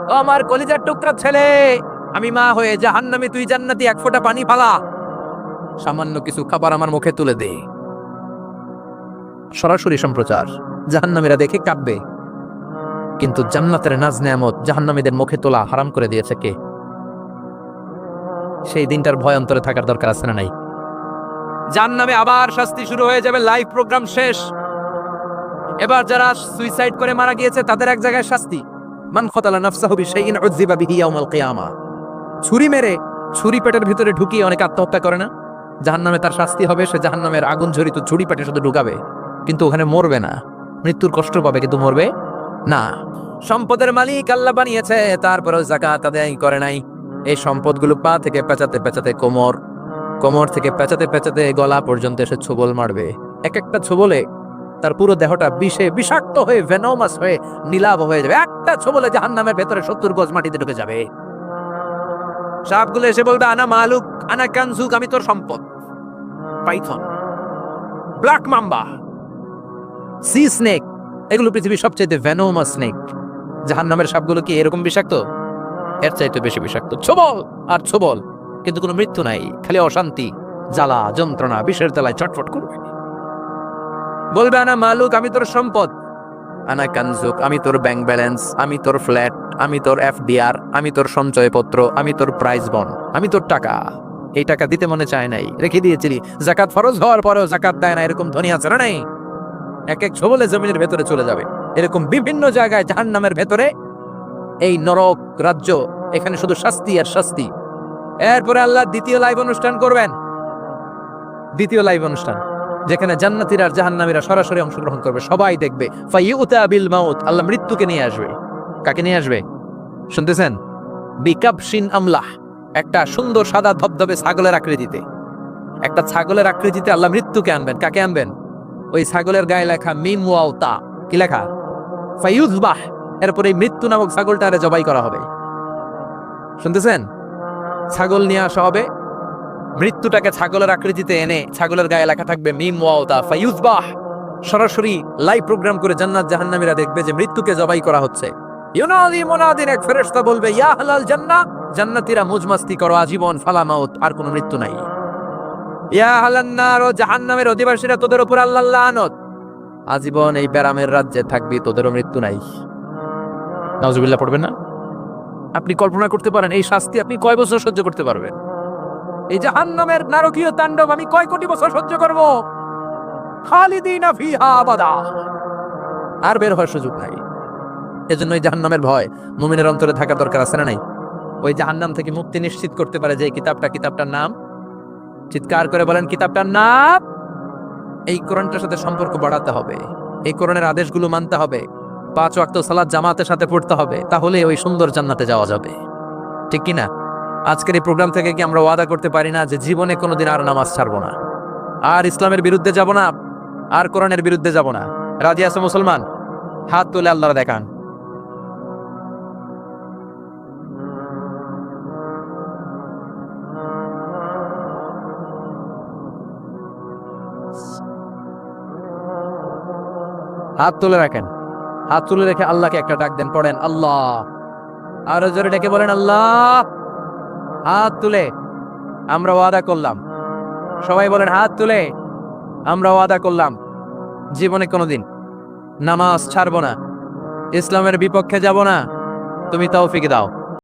ও আমার কলিজার টুকরা ছেলে, আমি মা হয়ে জাহান্নামী, তুই জান্নাতি, এক ফোঁটা পানি ফালা, সামান্য কিছু খাবার আমার মুখে তুলে দে। সরাসরি সম্প্রচার, জাহান্নামীরা দেখে কাঁদবে। কিন্তু জান্নাতের নাজ নেয়ামত জাহান্নামীদের মুখে তোলা হারাম করে দিয়েছে কে? সেই দিনটার ভয় অন্তরে থাকার দরকার আছে না নাই? জাহান্নামে আবার শাস্তি শুরু হয়ে যাবে, লাইভ প্রোগ্রাম শেষ। এবার যারা সুইসাইড করে মারা গিয়েছে তাদের এক জায়গায় শাস্তি, মান কতালা নাফসাহু বিশাইইন উযযিবা বিহি ইয়াউমাল কিয়ামা। ছুরি মেরে ছুরি পেটের ভিতরে ঢুকিয়ে অনেকে আত্মহত্যা করে না, জাহান্নামে তার শাস্তি হবে, সে জাহান্নামের আগুন ঝরিত ছুরি পেটে শুধু ঢুকাবে, কিন্তু ওখানে মরবে না, মৃত্যুর কষ্ট পাবে কিন্তু মরবে না। সম্পদের মালিক আল্লাহ বানিয়েছে, তারপরেও যাকাত আদায় করে নাই। এই সম্পদগুলো পা থেকে পেঁচাতে পেঁচাতে কোমর থেকে পেঁচাতে পেঁচাতে গলা পর্যন্ত এসে ছোবল মারবে। এক একটা ছোবলে তার পুরো দেহটা বিষে বিষাক্ত হয়ে ভেনোমাস হয়ে নীলাভ হয়ে যাবে। একটা ছোবলে জাহান্নামের ভেতরে 70 গজ মাটিতে ঢুকে যাবে। সাপগুলো এসে বলবে আনা মালুক আনা কানজুক, আমি তোর সম্পদ। Python, black mamba, C snake, এগুলো পৃথিবীর সবচেয়ে ভেনোমাস স্নেক। জাহান্নামের সাপগুলো কি এরকম বিষাক্ত? এর চাইতে বেশি বিষাক্ত। ছোবল আর ছোবল, কিন্তু কোনো মৃত্যু নাই, খালি অশান্তি, জ্বালা যন্ত্রণা, বিষের জ্বালায় ছটফট করবে। বলবে আনা মালুক, আমি তোর সম্পদ। আনা কানজুক, আমি তোর ব্যাংক ব্যালেন্স, আমি তোর ফ্ল্যাট, আমি তোর এফডিআর, আমি তোর সঞ্চয়পত্র, আমি তোর প্রাইজ বন্ড, আমি তোর টাকা। এই টাকা দিতে মনে চায় নাই, রেখে দিয়েছিলি, জাকাত ফরজ হওয়ার পরেও জাকাত দেয় না, এরকম ধনী আছে না নাই? এক এক ছোবলে জমিনের ভেতরে চলে যাবে। এরকম বিভিন্ন জায়গায় জাহান্নামের ভেতরে এই নরক রাজ্য, এখানে শুধু শাস্তি আর শাস্তি। এরপরে আল্লাহ দ্বিতীয় লাইভ অনুষ্ঠান করবেন, দ্বিতীয় লাইভ অনুষ্ঠান, যেখানে জান্নাতীরা আর জাহান্নামীরা সরাসরি অংশগ্রহণ করবে, সবাই দেখবে। ফাইউতা বিল মাউত, আল্লাহ মৃত্যুকে নিয়ে আসবে। কাকে নিয়ে আসবে শুনতেছেন? বিকাবশিন আমলাহ, একটা সুন্দর সাদা ধবধবে ছাগলের আকৃতিতে, একটা ছাগলের আকৃতিতে আল্লাহ মৃত্যুকে আনবেন। কাকে আনবেন? ওই ছাগলের গায়ে লেখা মিম ওয়াও তা, কি লেখা? ফাইউযবাহ। এরপর এই মৃত্যু নামক ছাগলটারে জবাই করা হবে। শুনতেছেন? ছাগল নিয়ে আসা হবে, মৃত্যুটাকে ছাগলের আকৃতিতে এনে ছাগলের গায়ে লেখা থাকবে মিম ওয়াও তা ফাইউযবাহ। সরাসরি লাইভ প্রোগ্রাম করে জান্নাত জাহান্নামীরা দেখবে যে মৃত্যুকে জবাই করা হচ্ছে। ইউনাদি মুনাদিন, এক ফেরেশতা বলবে ইয়া আহলাল জান্নাহ, জান্নাতীরা মুজমাস্তি করো আজীবন, ফালা মাউত, আর কোনো মৃত্যু নাই। ইয়া আহলান নার, ও জাহান্নামের অধিবাসীরা, তোদের উপর আল্লাহর লানত, আজীবন এই ব্যারামের রাজ্যে থাকবি, তোদেরও মৃত্যু নাই। নাউজুবিল্লাহ পড়বেন না? আপনি কল্পনা করতে পারেন এই শাস্তি আপনি কয় বছর সহ্য করতে পারবেন? এই জাহান্নামের নারকীয় তাণ্ডব আমি কয় কোটি বছর সহ্য করব? খালিদিনা ফিহা আবাদা, আর বের হওয়ার সুযোগ নাই। এজন্য এই জাহান্নামের ভয় মুমিনের অন্তরে থাকা দরকার আছে না নাই? ওই জাহান্নাম থেকে মুক্তি নিশ্চিত করতে পারে যে কিতাবটার নাম, চিৎকার করে বলেন কিতাবটার নাম। এই কোরআনটার সাথে সম্পর্ক বাড়াতে হবে, এই কোরআনের আদেশগুলো মানতে হবে, 5 ওয়াক্ত সালাত জামাতের সাথে পড়তে হবে, তাহলে ওই সুন্দর জান্নাতে যাওয়া যাবে। ঠিক কি না? আজকের এই প্রোগ্রাম থেকে কি আমরা ওয়াদা করতে পারি না যে জীবনে কোনোদিন আর নামাজ ছাড়বো না, আর ইসলামের বিরুদ্ধে যাব না, আর কোরআনের বিরুদ্ধে যাব না? রাজি আছে মুসলমান? হাত তুলে আল্লাহর দেখান। হাত তুলে রাখেন, হাত তুলে রেখে আল্লাহকে একটা ডাক দেন, পড়েন আল্লাহ। আরো জোরে ডেকে বলেন আল্লাহ। হাত তুলে আমরা ওয়াদা করলাম, সবাই বলেন হাত তুলে আমরা ওয়াদা করলাম জীবনে কোনোদিন নামাজ ছাড়বো না, ইসলামের বিপক্ষে যাব না। তুমি তৌফিক দাও।